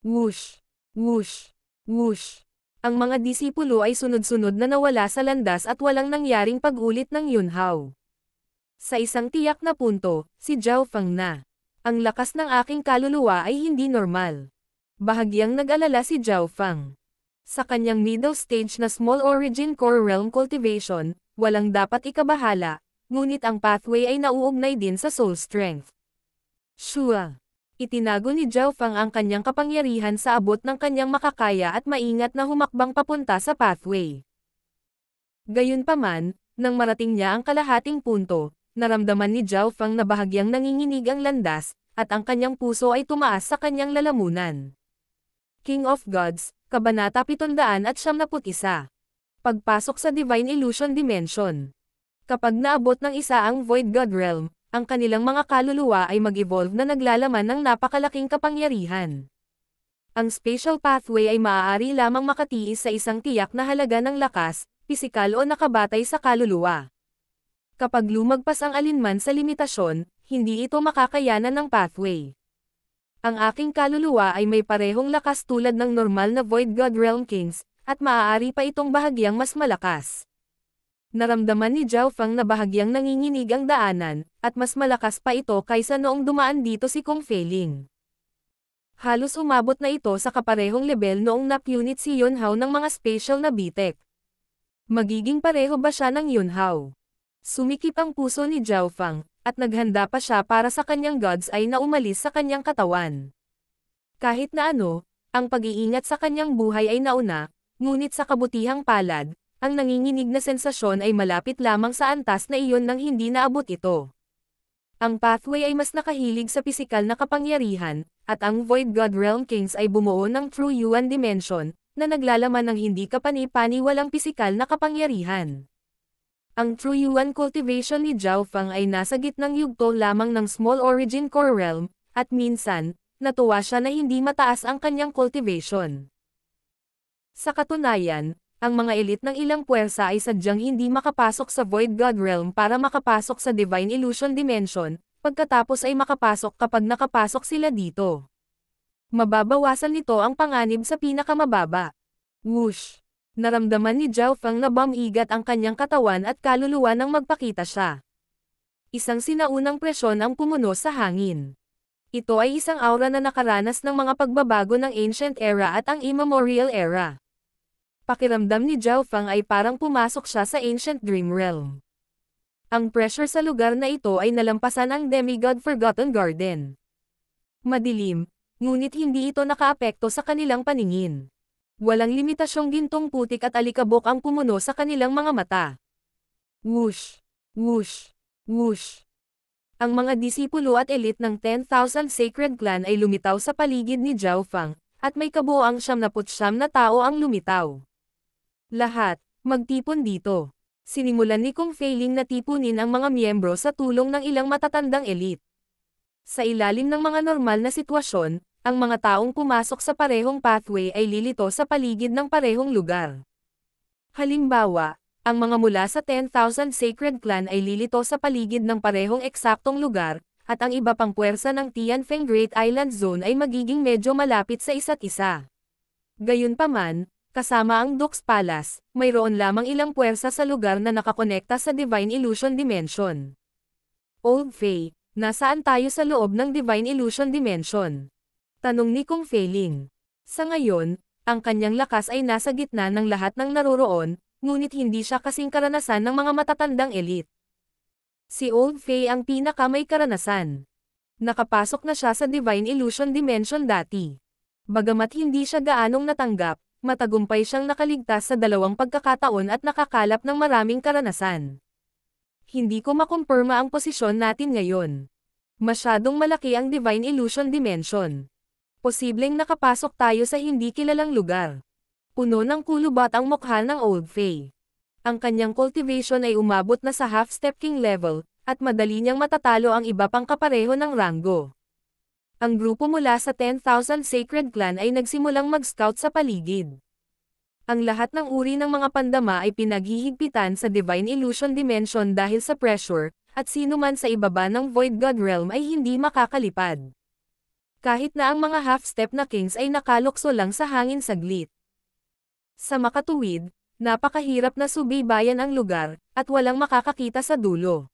Whoosh! Whoosh! Whoosh! Ang mga disipulo ay sunod-sunod na nawala sa landas at walang nangyaring pag-ulit ng Yun Hao. Sa isang tiyak na punto, si Zhao Fang na. Ang lakas ng aking kaluluwa ay hindi normal. Bahagyang nag-alala si Zhao Fang. Sa kanyang middle stage na Small Origin Core Realm Cultivation, walang dapat ikabahala, ngunit ang pathway ay nauugnay din sa Soul Strength. Shua! Itinago ni Zhao Fang ang kanyang kapangyarihan sa abot ng kanyang makakaya at maingat na humakbang papunta sa pathway. Gayunpaman, nang marating niya ang kalahating punto, naramdaman ni Zhao Fang na bahagyang nanginginig ang landas, at ang kanyang puso ay tumaas sa kanyang lalamunan. King of Gods, Kabanata 771. Pagpasok sa Divine Illusion Dimension. Kapag naabot ng isa ang Void God Realm, ang kanilang mga kaluluwa ay mag-evolve na naglalaman ng napakalaking kapangyarihan. Ang spatial pathway ay maaari lamang makatiis sa isang tiyak na halaga ng lakas, pisikal o nakabatay sa kaluluwa. Kapag lumagpas ang alinman sa limitasyon, hindi ito makakayanan ng pathway. Ang aking kaluluwa ay may parehong lakas tulad ng normal na Void God Realm Kings, at maaari pa itong bahagyang mas malakas. Naramdaman ni Zhao Feng na bahagyang nanginginig ang daanan, at mas malakas pa ito kaysa noong dumaan dito si Kung Feiling. Halos umabot na ito sa kaparehong level noong napunit si Yunhao ng mga spatial na bitek. Magiging pareho ba siya ng Yunhao? Sumikip ang puso ni Zhao Feng, at naghanda pa siya para sa kanyang God's Eye na umalis sa kanyang katawan. Kahit na ano, ang pag-iingat sa kanyang buhay ay nauna, ngunit sa kabutihang palad, ang nanginginig na sensasyon ay malapit lamang sa antas na iyon nang hindi naabot ito. Ang pathway ay mas nakahilig sa pisikal na kapangyarihan, at ang Void God Realm Kings ay bumuo ng True Yuan Dimension, na naglalaman ng hindi kapani-pani walang pisikal na kapangyarihan. Ang True Yuan cultivation ni Zhao Feng ay nasa gitnang yugto lamang ng Small Origin Core Realm, at minsan, natuwa siya na hindi mataas ang kanyang cultivation. Sa katunayan, ang mga elite ng ilang puwersa ay sadyang hindi makapasok sa Void God Realm para makapasok sa Divine Illusion Dimension, pagkatapos ay makapasok kapag nakapasok sila dito. Mababawasan nito ang panganib sa pinakamababa. Whoosh! Naramdaman ni Zhao Feng na bumigat ang kanyang katawan at kaluluwa nang magpakita siya. Isang sinaunang presyon ang pumuno sa hangin. Ito ay isang aura na nakaranas ng mga pagbabago ng Ancient Era at ang Immemorial Era. Pakiramdam ni Zhao Feng ay parang pumasok siya sa Ancient Dream Realm. Ang pressure sa lugar na ito ay nalampasan ang Demigod Forgotten Garden. Madilim, ngunit hindi ito nakaapekto sa kanilang paningin. Walang limitasyong gintong putik at alikabok ang pumuno sa kanilang mga mata. Whoosh! Whoosh! Whoosh! Ang mga disipulo at elite ng 10,000 Sacred Clan ay lumitaw sa paligid ni Zhao Feng, at may kabuoang 79 na tao ang lumitaw. Lahat, magtipon dito. Sinimulan ni Kung Feiling na tipunin ang mga miyembro sa tulong ng ilang matatandang elite. Sa ilalim ng mga normal na sitwasyon, ang mga taong pumasok sa parehong pathway ay lilito sa paligid ng parehong lugar. Halimbawa, ang mga mula sa 10,000 Sacred Clan ay lilito sa paligid ng parehong eksaktong lugar, at ang iba pang puwersa ng Tianfeng Great Island Zone ay magiging medyo malapit sa isa't isa. Gayunpaman, kasama ang Dux Palace, mayroon lamang ilang puwersa sa lugar na nakakonekta sa Divine Illusion Dimension. Old Faye, nasaan tayo sa loob ng Divine Illusion Dimension? Tanong ni Kung Feiling. Sa ngayon, ang kanyang lakas ay nasa gitna ng lahat ng naroroon, ngunit hindi siya kasing karanasan ng mga matatandang elite. Si Old Faye ang pinaka may karanasan. Nakapasok na siya sa Divine Illusion Dimension dati. Bagamat hindi siya gaanong natanggap, matagumpay siyang nakaligtas sa 2 pagkakataon at nakakalap ng maraming karanasan. Hindi ko makumpirma ang posisyon natin ngayon. Masyadong malaki ang Divine Illusion Dimension. Posibleng nakapasok tayo sa hindi kilalang lugar. Puno ng kulubot ang mukha ng Old Faye. Ang kanyang cultivation ay umabot na sa half-step king level, at madali niyang matatalo ang iba pang kapareho ng ranggo. Ang grupo mula sa 10,000 Sacred Clan ay nagsimulang mag-scout sa paligid. Ang lahat ng uri ng mga pandama ay pinaghihigpitan sa Divine Illusion Dimension dahil sa pressure, at sino man sa ibaba ng Void God Realm ay hindi makakalipad. Kahit na ang mga half-step na kings ay nakalukso lang sa hangin saglit. Sa makatuwid, napakahirap na subaybayan ang lugar, at walang makakakita sa dulo.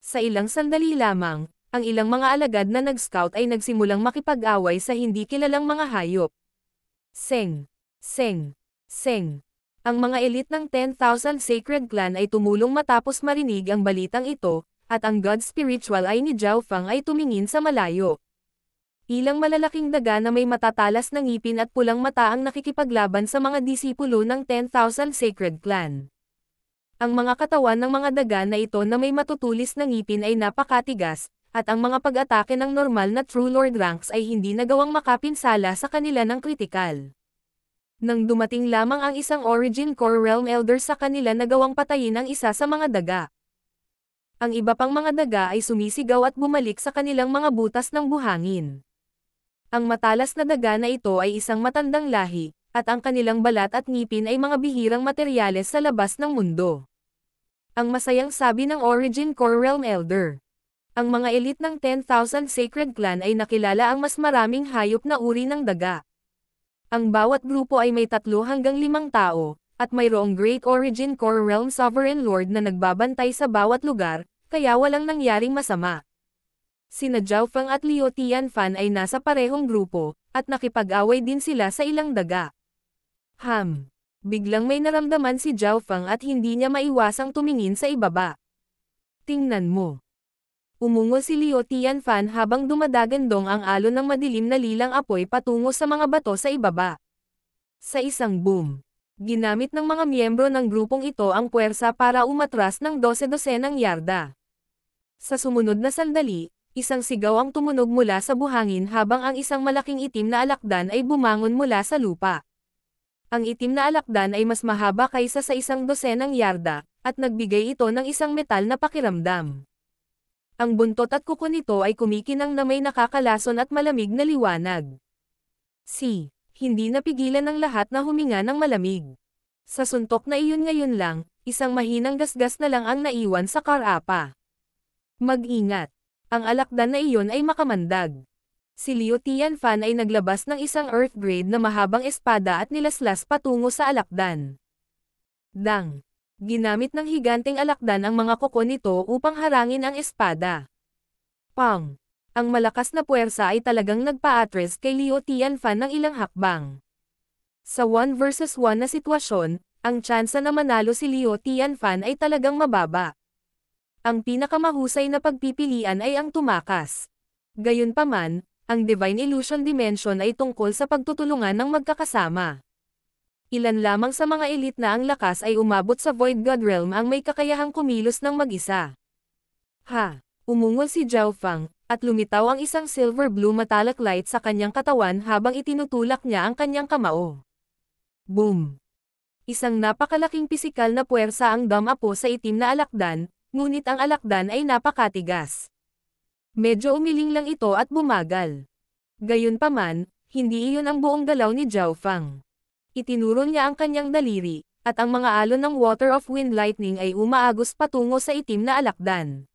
Sa ilang sandali lamang, ang ilang mga alagad na nag-scout ay nagsimulang makipag-away sa hindi kilalang mga hayop. Seng! Seng! Seng! Ang mga elite ng 10,000 Sacred Clan ay tumulong matapos marinig ang balitang ito, at ang God Spiritual Eye ni Zhao Feng ay tumingin sa malayo. Ilang malalaking daga na may matatalas na ngipin at pulang mata ang nakikipaglaban sa mga disipulo ng 10,000 Sacred Clan. Ang mga katawan ng mga daga na ito na may matutulis na ngipin ay napakatigas, at ang mga pag-atake ng normal na True Lord ranks ay hindi nagawang makapinsala sa kanila ng kritikal. Nang dumating lamang ang isang Origin Core Realm Elder sa kanila na gawang patayin ang isa sa mga daga. Ang iba pang mga daga ay sumisigaw at bumalik sa kanilang mga butas ng buhangin. Ang matalas na daga na ito ay isang matandang lahi, at ang kanilang balat at ngipin ay mga bihirang materyales sa labas ng mundo. Ang masayang sabi ng Origin Core Realm Elder. Ang mga elite ng 10,000 Sacred Clan ay nakilala ang mas maraming hayop na uri ng daga. Ang bawat grupo ay may 3 hanggang 5 tao, at mayroong Great Origin Core Realm Sovereign Lord na nagbabantay sa bawat lugar, kaya walang nangyaring masama. Sina Zhao Feng at Liu Tianfan ay nasa parehong grupo, at nakipag-away din sila sa ilang daga. Biglang may naramdaman si Zhao Feng at hindi niya maiwasang tumingin sa ibaba. Tingnan mo. Umungol si Liu Tianfan habang dumadagandong ang alon ng madilim na lilang apoy patungo sa mga bato sa ibaba. Sa isang boom, ginamit ng mga miyembro ng grupong ito ang puwersa para umatras ng 12-dosenang yarda. Sa sumunod na sandali, isang sigaw ang tumunog mula sa buhangin habang ang isang malaking itim na alakdan ay bumangon mula sa lupa. Ang itim na alakdan ay mas mahaba kaysa sa 1 dosenang yarda, at nagbigay ito ng isang metal na pakiramdam. Ang buntot at kuko nito ay kumikinang na may nakakalason at malamig na liwanag. Hindi napigilan ng lahat na huminga ng malamig. Sa suntok na iyon ngayon lang, isang mahinang gasgas na lang ang naiwan sa karapa. Mag-ingat. Ang alakdan na iyon ay makamandag. Si Liu Tianfan ay naglabas ng isang earth grade na mahabang espada at nilaslas patungo sa alakdan. Dang! Ginamit ng higanteng alakdan ang mga kuko nito upang harangin ang espada. Pang! Ang malakas na puwersa ay talagang nagpa-atres kay Liu Tianfan ng ilang hakbang. Sa 1 versus 1 na sitwasyon, ang tsansa na manalo si Liu Tianfan ay talagang mababa. Ang pinakamahusay na pagpipilian ay ang tumakas. Gayunpaman, ang Divine Illusion Dimension ay tungkol sa pagtutulungan ng magkakasama. Ilan lamang sa mga elite na ang lakas ay umabot sa Void God Realm ang may kakayahang kumilos ng mag-isa. Umungol si Zhao Feng, at lumitaw ang isang silver-blue metallic light sa kanyang katawan habang itinutulak niya ang kanyang kamao. Boom! Isang napakalaking pisikal na puwersa ang dumapo sa itim na alakdan, ngunit ang alakdan ay napakatigas. Medyo umiling lang ito at bumagal. Gayunpaman, hindi iyon ang buong galaw ni Zhao Feng. Itinuro niya ang kanyang daliri, at ang mga alon ng Water of Wind Lightning ay umaagos patungo sa itim na alakdan.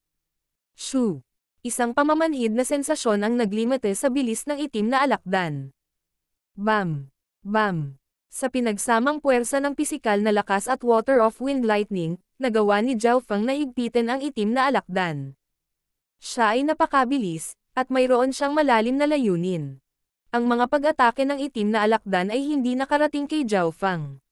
Shoo! Isang pamamanhid na sensasyon ang naglimite sa bilis ng itim na alakdan. Bam! Bam! Sa pinagsamang puwersa ng pisikal na lakas at Water of Wind Lightning, nagawa ni Zhao Feng na higpitin ang itim na alakdan. Siya ay napakabilis, at mayroon siyang malalim na layunin. Ang mga pag-atake ng itim na alakdan ay hindi nakarating kay Zhao Feng.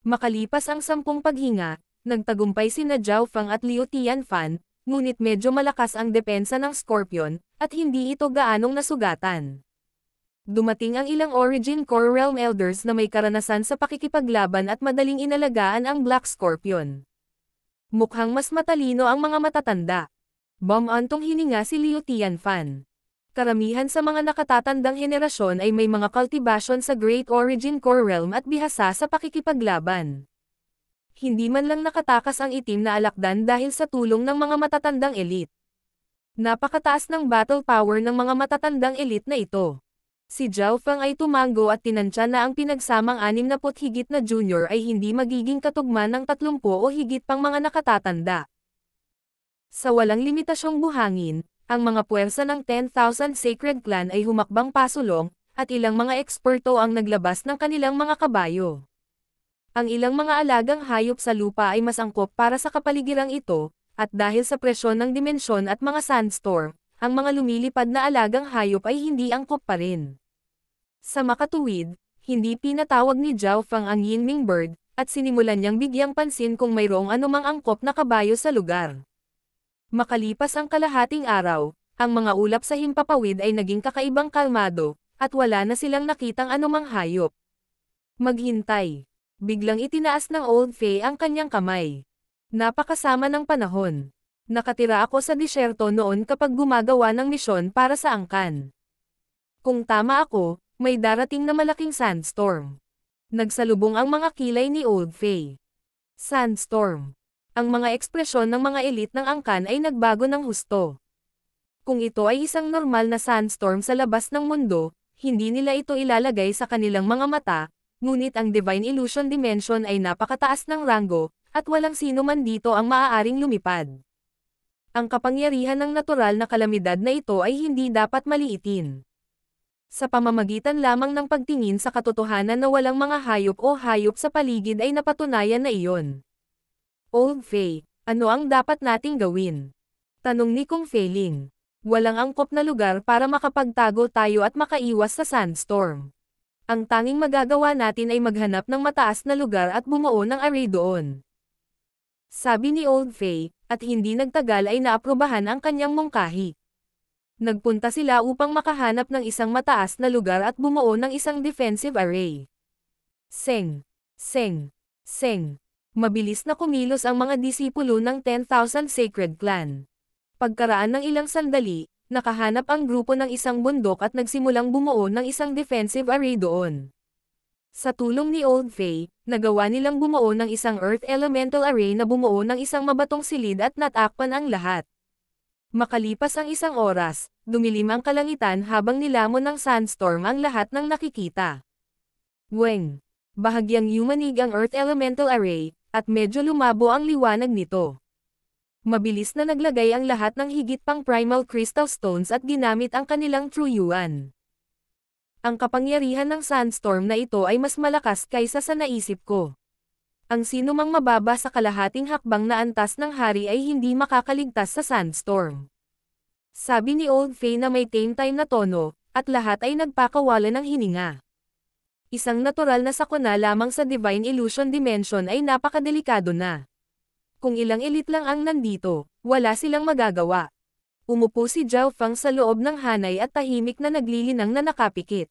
Makalipas ang 10 paghinga, nagtagumpay sina Zhao Feng at Liu Tianfan, ngunit medyo malakas ang depensa ng Scorpion, at hindi ito gaanong nasugatan. Dumating ang ilang Origin Core Realm Elders na may karanasan sa pakikipaglaban at madaling inalagaan ang Black Scorpion. Mukhang mas matalino ang mga matatanda. Bumantong hininga si Liu Tianfan. Karamihan sa mga nakatatandang henerasyon ay may mga cultivation sa Great Origin Core Realm at bihasa sa pakikipaglaban. Hindi man lang nakatakas ang itim na alakdan dahil sa tulong ng mga matatandang elite. Napakataas ng battle power ng mga matatandang elite na ito. Si Zhao Feng ay tumango at tinansya na ang pinagsamang 60 higit na junior ay hindi magiging katugma ng 30 o higit pang mga nakatatanda. Sa walang limitasyong buhangin, ang mga puwersa ng 10,000 Sacred Clan ay humakbang pasulong, at ilang mga eksperto ang naglabas ng kanilang mga kabayo. Ang ilang mga alagang hayop sa lupa ay mas angkop para sa kapaligirang ito, at dahil sa presyon ng dimensyon at mga sandstorm, ang mga lumilipad na alagang hayop ay hindi angkop pa rin. Sa makatuwid, hindi pinatawag ni Zhao Feng ang Yinming Bird, at sinimulan niyang bigyang pansin kung mayroong anumang angkop na kabayo sa lugar. Makalipas ang kalahating araw, ang mga ulap sa himpapawid ay naging kakaibang kalmado, at wala na silang nakitang anumang hayop. Maghintay. Biglang itinaas ng Old Faye ang kanyang kamay. Napakasama ng panahon. Nakatira ako sa disyerto noon kapag gumagawa ng misyon para sa angkan. Kung tama ako, may darating na malaking sandstorm. Nagsalubong ang mga kilay ni Old Faye. Sandstorm. Ang mga ekspresyon ng mga elite ng angkan ay nagbago ng husto. Kung ito ay isang normal na sandstorm sa labas ng mundo, hindi nila ito ilalagay sa kanilang mga mata, ngunit ang Divine Illusion Dimension ay napakataas ng rango, at walang sino man dito ang maaaring lumipad. Ang kapangyarihan ng natural na kalamidad na ito ay hindi dapat maliitin. Sa pamamagitan lamang ng pagtingin sa katotohanan na walang mga hayop o hayop sa paligid ay napatunayan na iyon. Old Faye, ano ang dapat nating gawin? Tanong ni Kung Feiling. Walang angkop na lugar para makapagtago tayo at makaiwas sa sandstorm. Ang tanging magagawa natin ay maghanap ng mataas na lugar at bumuo ng array doon. Sabi ni Old Faye, at hindi nagtagal ay naaprubahan ang kanyang mungkahi. Nagpunta sila upang makahanap ng isang mataas na lugar at bumuo ng isang defensive array. Seng, seng, seng. Mabilis na kumilos ang mga disipulo ng 10,000 Sacred Clan. Pagkaraan ng ilang sandali, nakahanap ang grupo ng isang bundok at nagsimulang bumuo ng isang defensive array doon. Sa tulong ni Old Faye, nagawa nilang bumuo ng isang Earth Elemental Array na bumuo ng isang mabatong silid at natakpan ang lahat. Makalipas ang isang oras, dumilim ang kalangitan habang nilamon ng sandstorm ang lahat ng nakikita. Weng! Bahagyang yumanig ang Earth Elemental Array, at medyo lumabo ang liwanag nito. Mabilis na naglagay ang lahat ng higit pang Primal Crystal Stones at ginamit ang kanilang True Yuan. Ang kapangyarihan ng sandstorm na ito ay mas malakas kaysa sa naisip ko. Ang sinumang mababa sa kalahating hakbang na antas ng hari ay hindi makakaligtas sa sandstorm. Sabi ni Old Faye na may tame time na tono, at lahat ay nagpakawala ng hininga. Isang natural na sakuna lamang sa Divine Illusion Dimension ay napakadelikado na. Kung ilang elite lang ang nandito, wala silang magagawa. Umupo si Zhao Fang sa loob ng hanay at tahimik na naglilinang na nakapikit.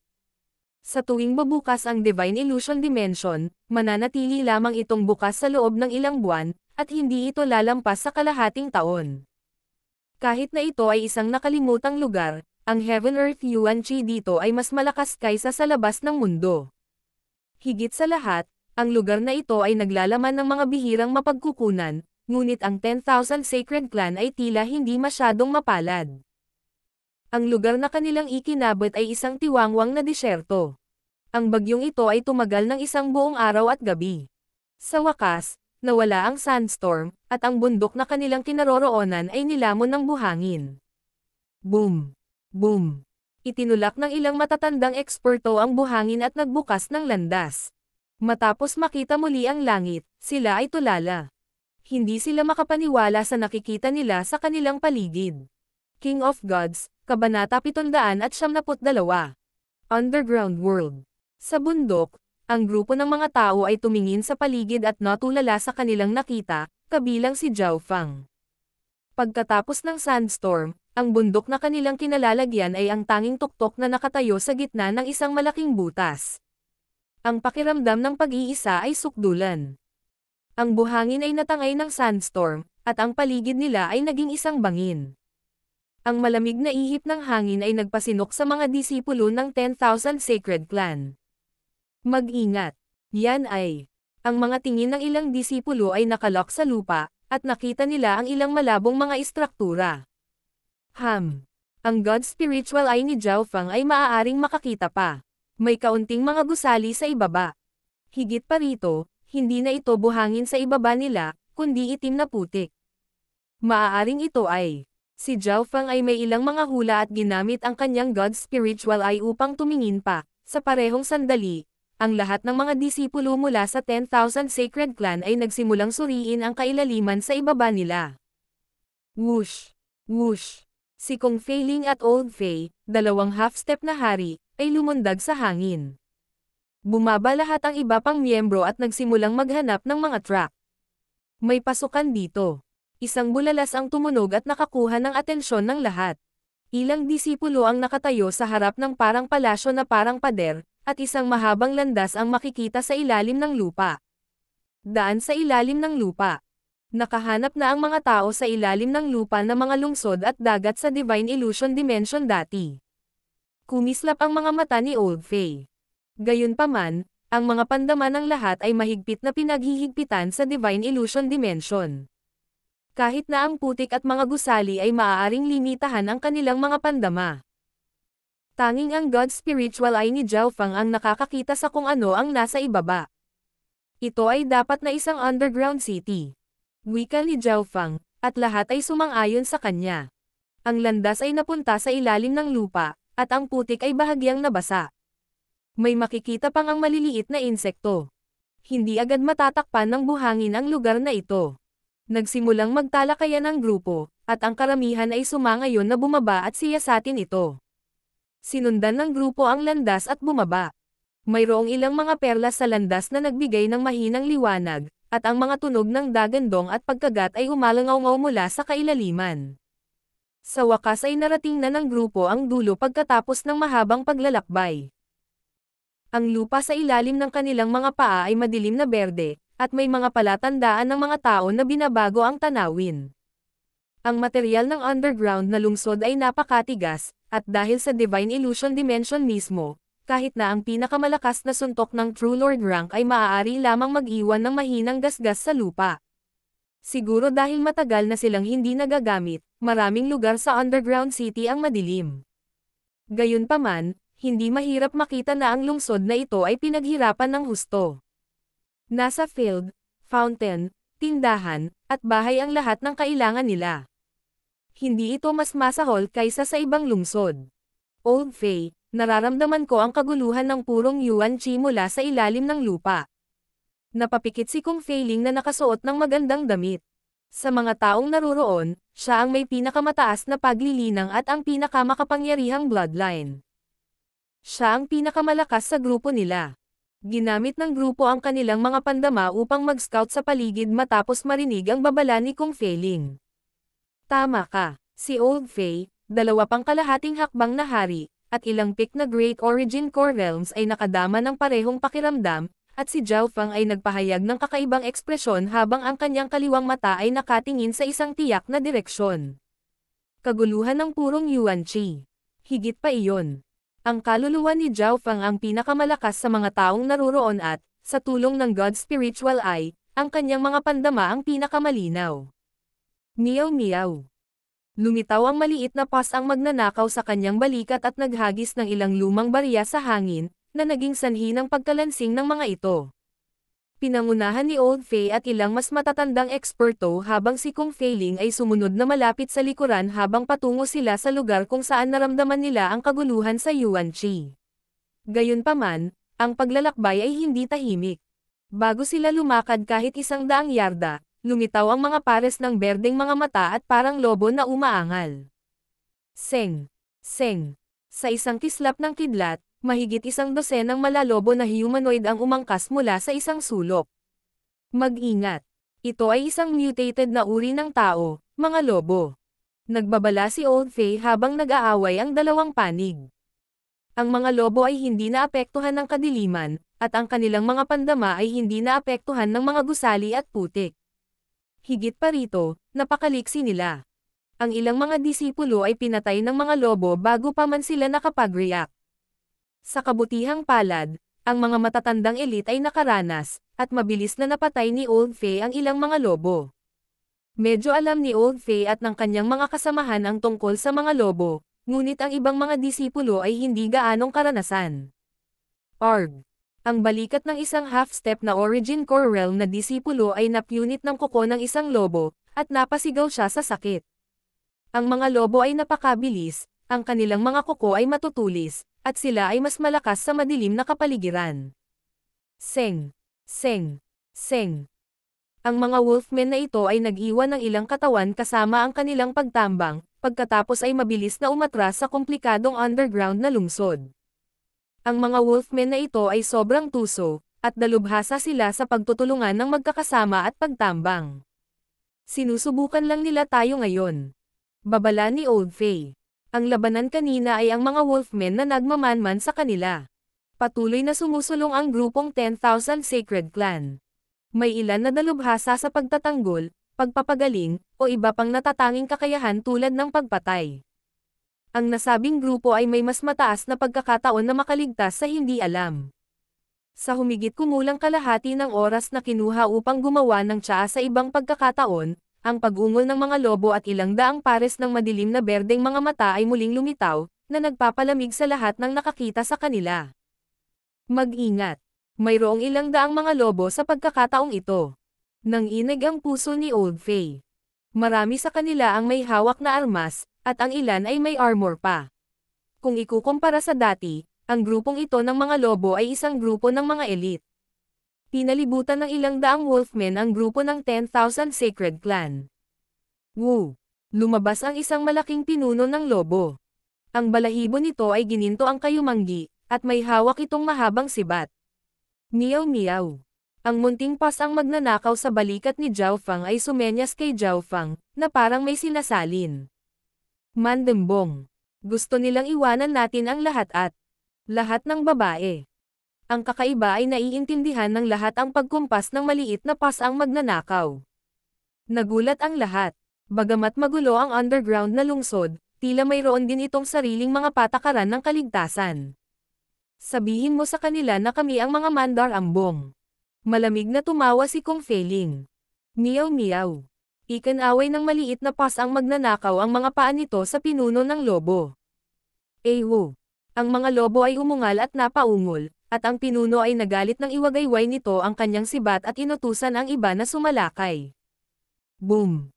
Sa tuwing bubukas ang Divine Illusion Dimension, mananatili lamang itong bukas sa loob ng ilang buwan, at hindi ito lalampas sa kalahating taon. Kahit na ito ay isang nakalimutang lugar, ang Heaven Earth Yuan Chi dito ay mas malakas kaysa sa labas ng mundo. Higit sa lahat, ang lugar na ito ay naglalaman ng mga bihirang mapagkukunan, ngunit ang 10,000 Sacred Clan ay tila hindi masyadong mapalad. Ang lugar na kanilang ikinabot ay isang tiwangwang na disyerto. Ang bagyong ito ay tumagal ng isang buong araw at gabi. Sa wakas, nawala ang sandstorm, at ang bundok na kanilang kinaroroonan ay nilamon ng buhangin. Boom! Boom! Itinulak ng ilang matatandang eksperto ang buhangin at nagbukas ng landas. Matapos makita muli ang langit, sila ay tulala. Hindi sila makapaniwala sa nakikita nila sa kanilang paligid. King of Gods, Kabanata 772. Underground World. Sa bundok, ang grupo ng mga tao ay tumingin sa paligid at natulala sa kanilang nakita, kabilang si Zhao Fang. Pagkatapos ng sandstorm, ang bundok na kanilang kinalalagyan ay ang tanging tuktok na nakatayo sa gitna ng isang malaking butas. Ang pakiramdam ng pag-iisa ay sukdulan. Ang buhangin ay natangay ng sandstorm, at ang paligid nila ay naging isang bangin. Ang malamig na ihip ng hangin ay nagpasinok sa mga disipulo ng 10,000 Sacred Clan. Mag-ingat. Yan ay. Ang mga tingin ng ilang disipulo ay nakalok sa lupa, at nakita nila ang ilang malabong mga istruktura. Ang God Spiritual Eye ni Zhao Fang ay maaaring makakita pa. May kaunting mga gusali sa ibaba. Higit pa rito, hindi na ito buhangin sa ibaba nila, kundi itim na putik. Maaaring ito ay. Si Zhao Fang ay may ilang mga hula at ginamit ang kanyang God Spiritual Eye upang tumingin pa. Sa parehong sandali, ang lahat ng mga disipulo mula sa 10,000 Sacred Clan ay nagsimulang suriin ang kailaliman sa ibaba nila. Whoosh! Whoosh! Si Kung Feiling at Old Faye, dalawang half-step na hari, ay lumundag sa hangin. Bumaba lahat ang iba pang miyembro at nagsimulang maghanap ng mga trap. May pasukan dito. Isang bulalas ang tumunog at nakakuha ng atensyon ng lahat. Ilang disipulo ang nakatayo sa harap ng parang palasyo na parang pader, at isang mahabang landas ang makikita sa ilalim ng lupa. Daan sa ilalim ng lupa. Nakahanap na ang mga tao sa ilalim ng lupa na mga lungsod at dagat sa Divine Illusion Dimension dati. Kumislap ang mga mata ni Old Faye. Gayunpaman, Ang mga pandama ng lahat ay mahigpit na pinaghihigpitan sa Divine Illusion Dimension. Kahit na ang putik at mga gusali ay maaaring limitahan ang kanilang mga pandama. Tanging ang God Spiritual Eye ni Jiaofang ang nakakakita sa kung ano ang nasa ibaba. Ito ay dapat na isang underground city. Wika ni Jiaofang, at lahat ay sumang-ayon sa kanya. Ang landas ay napunta sa ilalim ng lupa, at ang putik ay bahagyang nabasa. May makikita pang ang maliliit na insekto. Hindi agad matatakpan ng buhangin ang lugar na ito. Nagsimulang magtalakayan ang grupo, at ang karamihan ay sumangayon na bumaba at siyasatin ito. Sinundan ng grupo ang landas at bumaba. Mayroong ilang mga perlas sa landas na nagbigay ng mahinang liwanag, at ang mga tunog ng dagandong at pagkagat ay umalangaw-ngaw mula sa kailaliman. Sa wakas ay narating na ng grupo ang dulo pagkatapos ng mahabang paglalakbay. Ang lupa sa ilalim ng kanilang mga paa ay madilim na berde, at may mga palatandaan ng mga tao na binabago ang tanawin. Ang material ng underground na lungsod ay napakatigas, at dahil sa Divine Illusion Dimension mismo, kahit na ang pinakamalakas na suntok ng True Lord rank ay maaari lamang mag-iwan ng mahinang gasgas sa lupa. Siguro dahil matagal na silang hindi nagagamit, maraming lugar sa underground city ang madilim. Gayunpaman, hindi mahirap makita na ang lungsod na ito ay pinaghirapan ng husto. Nasa field, fountain, tindahan, at bahay ang lahat ng kailangan nila. Hindi ito mas masahol kaysa sa ibang lungsod. Old Faye, nararamdaman ko ang kaguluhan ng purong Yuan Chi mula sa ilalim ng lupa. Napapikit si Kung Feiling na nakasuot ng magandang damit. Sa mga taong naruroon, siya ang may pinakamataas na paglilinang at ang pinakamakapangyarihang bloodline. Siya ang pinakamalakas sa grupo nila. Ginamit ng grupo ang kanilang mga pandama upang mag-scout sa paligid matapos marinig ang babala ni Kung Feiling. Tama ka, si Old Faye, 2 pang kalahating hakbang na hari, at ilang pick na Great Origin Core Realms ay nakadama ng parehong pakiramdam, at si Jiaofang ay nagpahayag ng kakaibang ekspresyon habang ang kanyang kaliwang mata ay nakatingin sa isang tiyak na direksyon. Kaguluhan ng purong Yuan Chi. Higit pa iyon. Ang kaluluwa ni Jiaofang ang pinakamalakas sa mga taong naruroon at, sa tulong ng God Spiritual Eye, ang kanyang mga pandama ang pinakamalinaw. Meow meow. Lumitaw ang maliit na pas ang magnanakaw sa kanyang balikat at naghagis ng ilang lumang barya sa hangin, na naging sanhi ng pagkalansing ng mga ito. Pinangunahan ni Old Faye at ilang mas matatandang eksperto habang si Kung Feiling ay sumunod na malapit sa likuran habang patungo sila sa lugar kung saan naramdaman nila ang kaguluhan sa Yuan Chi. Gayunpaman, ang paglalakbay ay hindi tahimik. Bago sila lumakad kahit 100 yarda, lumitaw ang mga pares ng berdeng mga mata at parang lobo na umaangal. Seng! Seng! Sa isang kislap ng kidlat, mahigit 100 ng malalobo na humanoid ang umangkas mula sa isang sulok. Mag-ingat! Ito ay isang mutated na uri ng tao, mga lobo. Nagbabala si Old Faye habang nag-aaway ang dalawang panig. Ang mga lobo ay hindi naapektuhan ng kadiliman, at ang kanilang mga pandama ay hindi naapektuhan ng mga gusali at putik. Higit pa rito, napakaliksi nila. Ang ilang mga disipulo ay pinatay ng mga lobo bago pa man sila nakapag-react. Sa kabutihang palad, ang mga matatandang elite ay nakaranas, at mabilis na napatay ni Old Faye ang ilang mga lobo. Medyo alam ni Old Faye at ng kanyang mga kasamahan ang tungkol sa mga lobo, ngunit ang ibang mga disipulo ay hindi gaanong karanasan. Arg! Ang balikat ng isang half-step na Origin Core Realm na disipulo ay napunit ng kuko ng isang lobo, at napasigaw siya sa sakit. Ang mga lobo ay napakabilis, ang kanilang mga kuko ay matutulis, at sila ay mas malakas sa madilim na kapaligiran. Seng! Seng! Seng! Ang mga wolfmen na ito ay nag-iwan ng ilang katawan kasama ang kanilang pagtambang, pagkatapos ay mabilis na umatras sa komplikadong underground na lungsod. Ang mga wolfmen na ito ay sobrang tuso, at dalubhasa sila sa pagtutulungan ng magkakasama at pagtambang. Sinusubukan lang nila tayo ngayon. Babala ni Old Faye. Ang labanan kanina ay ang mga wolfmen na nagmamanman sa kanila. Patuloy na sumusulong ang grupong 10,000 Sacred Clan. May ilan na dalubhasa sa pagtatanggol, pagpapagaling, o iba pang natatanging kakayahan tulad ng pagpatay. Ang nasabing grupo ay may mas mataas na pagkakataon na makaligtas sa hindi alam. Sa humigit kumulang kalahati ng oras na kinuha upang gumawa ng tsaa sa ibang pagkakataon, ang pag-ungol ng mga lobo at ilang daang pares ng madilim na berdeng mga mata ay muling lumitaw, na nagpapalamig sa lahat ng nakakita sa kanila. Mag-ingat! Mayroong ilang daang mga lobo sa pagkakataong ito. Nanginig ang puso ni Old Faye. Marami sa kanila ang may hawak na armas, at ang ilan ay may armor pa. Kung ikukumpara sa dati, ang grupong ito ng mga lobo ay isang grupo ng mga elite. Pinalibutan ng ilang daang wolfmen ang grupo ng 10,000 Sacred Clan. Woo! Lumabas ang isang malaking pinuno ng lobo. Ang balahibo nito ay gininto ang kayumanggi, at may hawak itong mahabang sibat. Meow meow. Ang munting pas ang magnanakaw sa balikat ni Zhao Fang ay sumenyas kay Zhao Fang, na parang may sinasalin. Mandembong. Gusto nilang iwanan natin ang lahat at lahat ng babae. Ang kakaiba ay naiintindihan ng lahat ang pagkumpas ng maliit na pas ang magnanakaw. Nagulat ang lahat. Bagamat magulo ang underground na lungsod, tila mayroon din itong sariling mga patakaran ng kaligtasan. Sabihin mo sa kanila na kami ang mga mandar ambong. Malamig na tumawa si Kung Feiling. Meow meow. Ikanaway ng maliit na pas ang magnanakaw ang mga paa nito sa pinuno ng lobo. Ewo. Ang mga lobo ay umungal at napaungol, at ang pinuno ay nagalit ng iwagayway nito ang kanyang sibat at inutusan ang iba na sumalakay. Boom!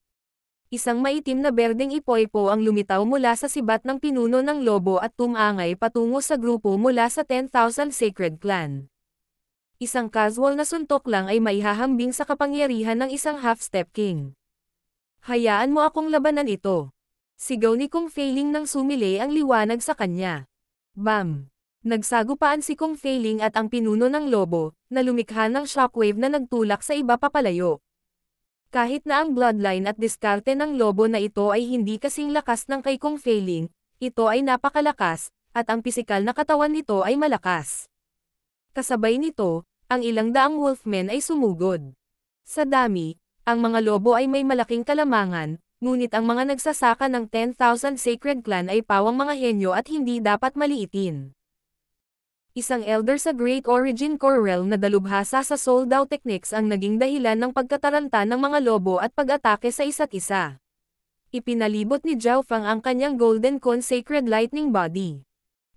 Isang maitim na berdeng ipoypo ang lumitaw mula sa sibat ng pinuno ng lobo at tumangay patungo sa grupo mula sa 10,000 Sacred Clan. Isang casual na suntok lang ay maihahambing sa kapangyarihan ng isang half-step king. Hayaan mo akong labanan ito. Sigaw ni Kung Feiling nang sumili ang liwanag sa kanya. Bam! Nagsagupaan si Kung Feiling at ang pinuno ng lobo, na lumikha ng shockwave na nagtulak sa iba papalayo. Kahit na ang bloodline at diskarte ng lobo na ito ay hindi kasing lakas ng kay Kung Feiling, ito ay napakalakas, at ang pisikal na katawan nito ay malakas. Kasabay nito, ang ilang daang wolfmen ay sumugod. Sa dami, ang mga lobo ay may malaking kalamangan, ngunit ang mga nagsasaka ng 10,000 Sacred Clan ay pawang mga henyo at hindi dapat maliitin. Isang elder sa Great Origin Core Realm na dalubhasa sa Soul Dao Techniques ang naging dahilan ng pagkataranta ng mga lobo at pag-atake sa isa't isa. Ipinalibot ni Zhao Fang ang kanyang Golden Cone Sacred Lightning Body.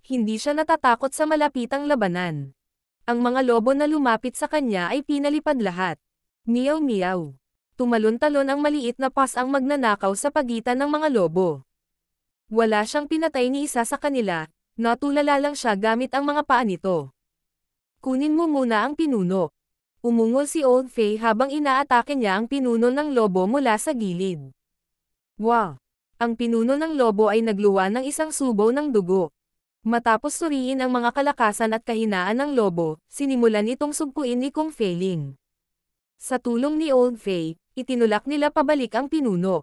Hindi siya natatakot sa malapitang labanan. Ang mga lobo na lumapit sa kanya ay pinalipad lahat. Meow meow. Tumalon-talon ang maliit na pas ang magnanakaw sa pagitan ng mga lobo. Wala siyang pinatay ni isa sa kanila, natulala lang siya gamit ang mga paa nito. Kunin mo muna ang pinuno. Umungol si Old Faye habang inaatake niya ang pinuno ng lobo mula sa gilid. Wow! Ang pinuno ng lobo ay nagluwa ng isang subo ng dugo. Matapos suriin ang mga kalakasan at kahinaan ng lobo, sinimulan itong sugpuin ni Kung Feiling. Sa tulong ni Old Faye, itinulak nila pabalik ang pinuno.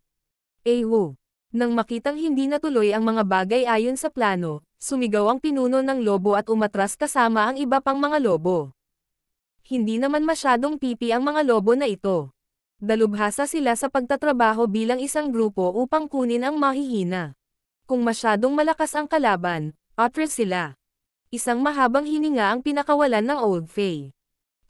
Ewo! Nang makitang hindi natuloy ang mga bagay ayon sa plano, sumigaw ang pinuno ng lobo at umatras kasama ang iba pang mga lobo. Hindi naman masyadong pipi ang mga lobo na ito. Dalubhasa sila sa pagtatrabaho bilang isang grupo upang kunin ang mahihina. Kung masyadong malakas ang kalaban, atras sila. Isang mahabang hininga ang pinakawalan ng Old Faye.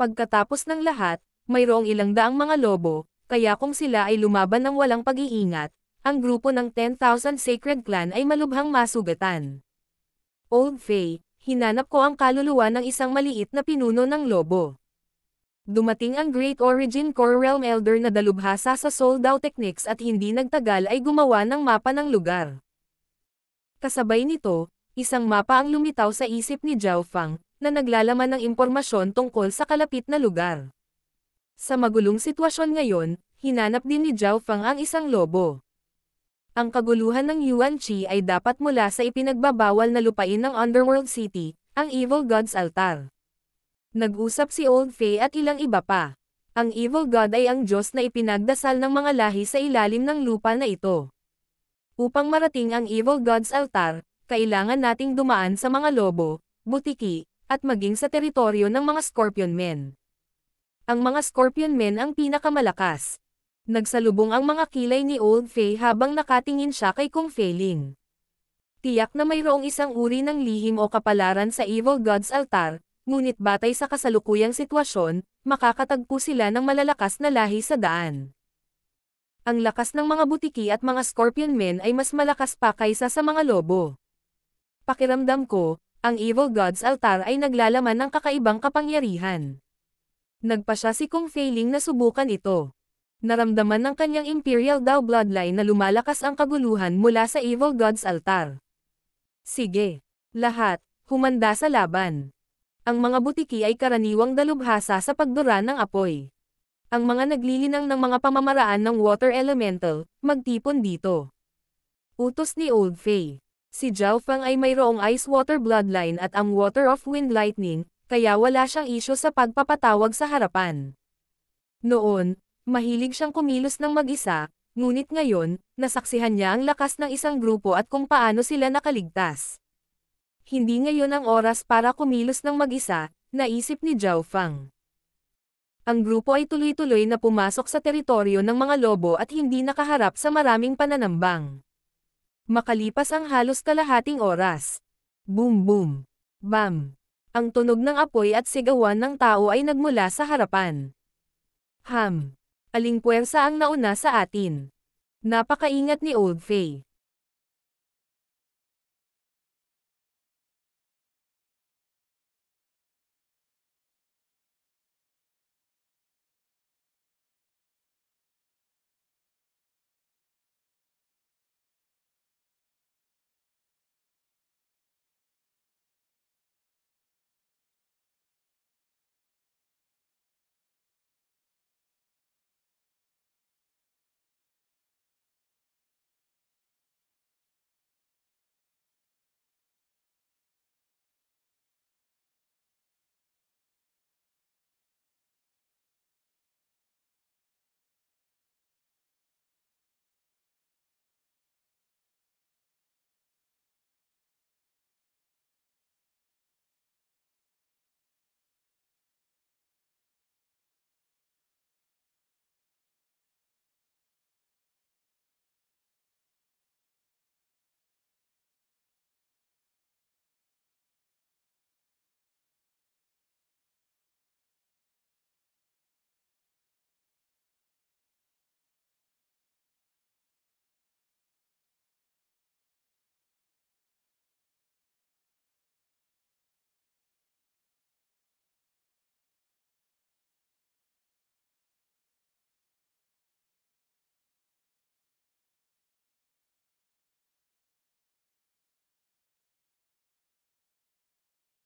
Pagkatapos ng lahat, mayroong ilang daang mga lobo, kaya kung sila ay lumaban ng walang pag-iingat, ang grupo ng 10,000 Sacred Clan ay malubhang masugatan. Old Faye, hinanap ko ang kaluluwa ng isang maliit na pinuno ng lobo. Dumating ang Great Origin Core Realm Elder na dalubhasa sa Soul Dao Techniques at hindi nagtagal ay gumawa ng mapa ng lugar. Kasabay nito, isang mapa ang lumitaw sa isip ni Zhao Fang, na naglalaman ng impormasyon tungkol sa kalapit na lugar. Sa magulong sitwasyon ngayon, hinanap din ni Zhao Fang ang isang lobo. Ang kaguluhan ng Yuan Qi ay dapat mula sa ipinagbabawal na lupain ng Underworld City, ang Evil God's Altar. Nag-usap si Old Faye at ilang iba pa. Ang Evil God ay ang Diyos na ipinagdasal ng mga lahi sa ilalim ng lupa na ito. Upang marating ang Evil God's Altar, kailangan nating dumaan sa mga lobo, butiki, at maging sa teritoryo ng mga Scorpion Men. Ang mga Scorpion Men ang pinakamalakas. Nagsalubong ang mga kilay ni Old Faye habang nakatingin siya kay Kung Feiling. Tiyak na mayroong isang uri ng lihim o kapalaran sa Evil God's Altar, ngunit batay sa kasalukuyang sitwasyon, makakatagpo sila ng malalakas na lahi sa daan. Ang lakas ng mga butiki at mga scorpion men ay mas malakas pa kaysa sa mga lobo. Pakiramdam ko, ang Evil Gods Altar ay naglalaman ng kakaibang kapangyarihan. Nagpa siya si Kung Feiling na subukan ito. Naramdaman ng kanyang Imperial Dao bloodline na lumalakas ang kaguluhan mula sa Evil Gods Altar. Sige. Lahat, humanda sa laban. Ang mga butiki ay karaniwang dalubhasa sa pagdura ng apoy. Ang mga naglilinang ng mga pamamaraan ng Water Elemental, magtipon dito. Utos ni Old Fei. Si Zhao Feng ay mayroong Ice Water bloodline at ang Water of Wind Lightning, kaya wala siyang isyu sa pagpapatawag sa harapan. Noon, mahilig siyang kumilos ng mag-isa, ngunit ngayon, nasaksihan niya ang lakas ng isang grupo at kung paano sila nakaligtas. Hindi ngayon ang oras para kumilos ng mag-isa, naisip ni Zhao Feng. Ang grupo ay tuloy-tuloy na pumasok sa teritoryo ng mga lobo at hindi nakaharap sa maraming pananambang. Makalipas ang halos kalahating oras. Boom boom. Bam. Ang tunog ng apoy at sigawan ng tao ay nagmula sa harapan. Aling puwersa ang nauna sa atin. Napakaingat ni Old Fei.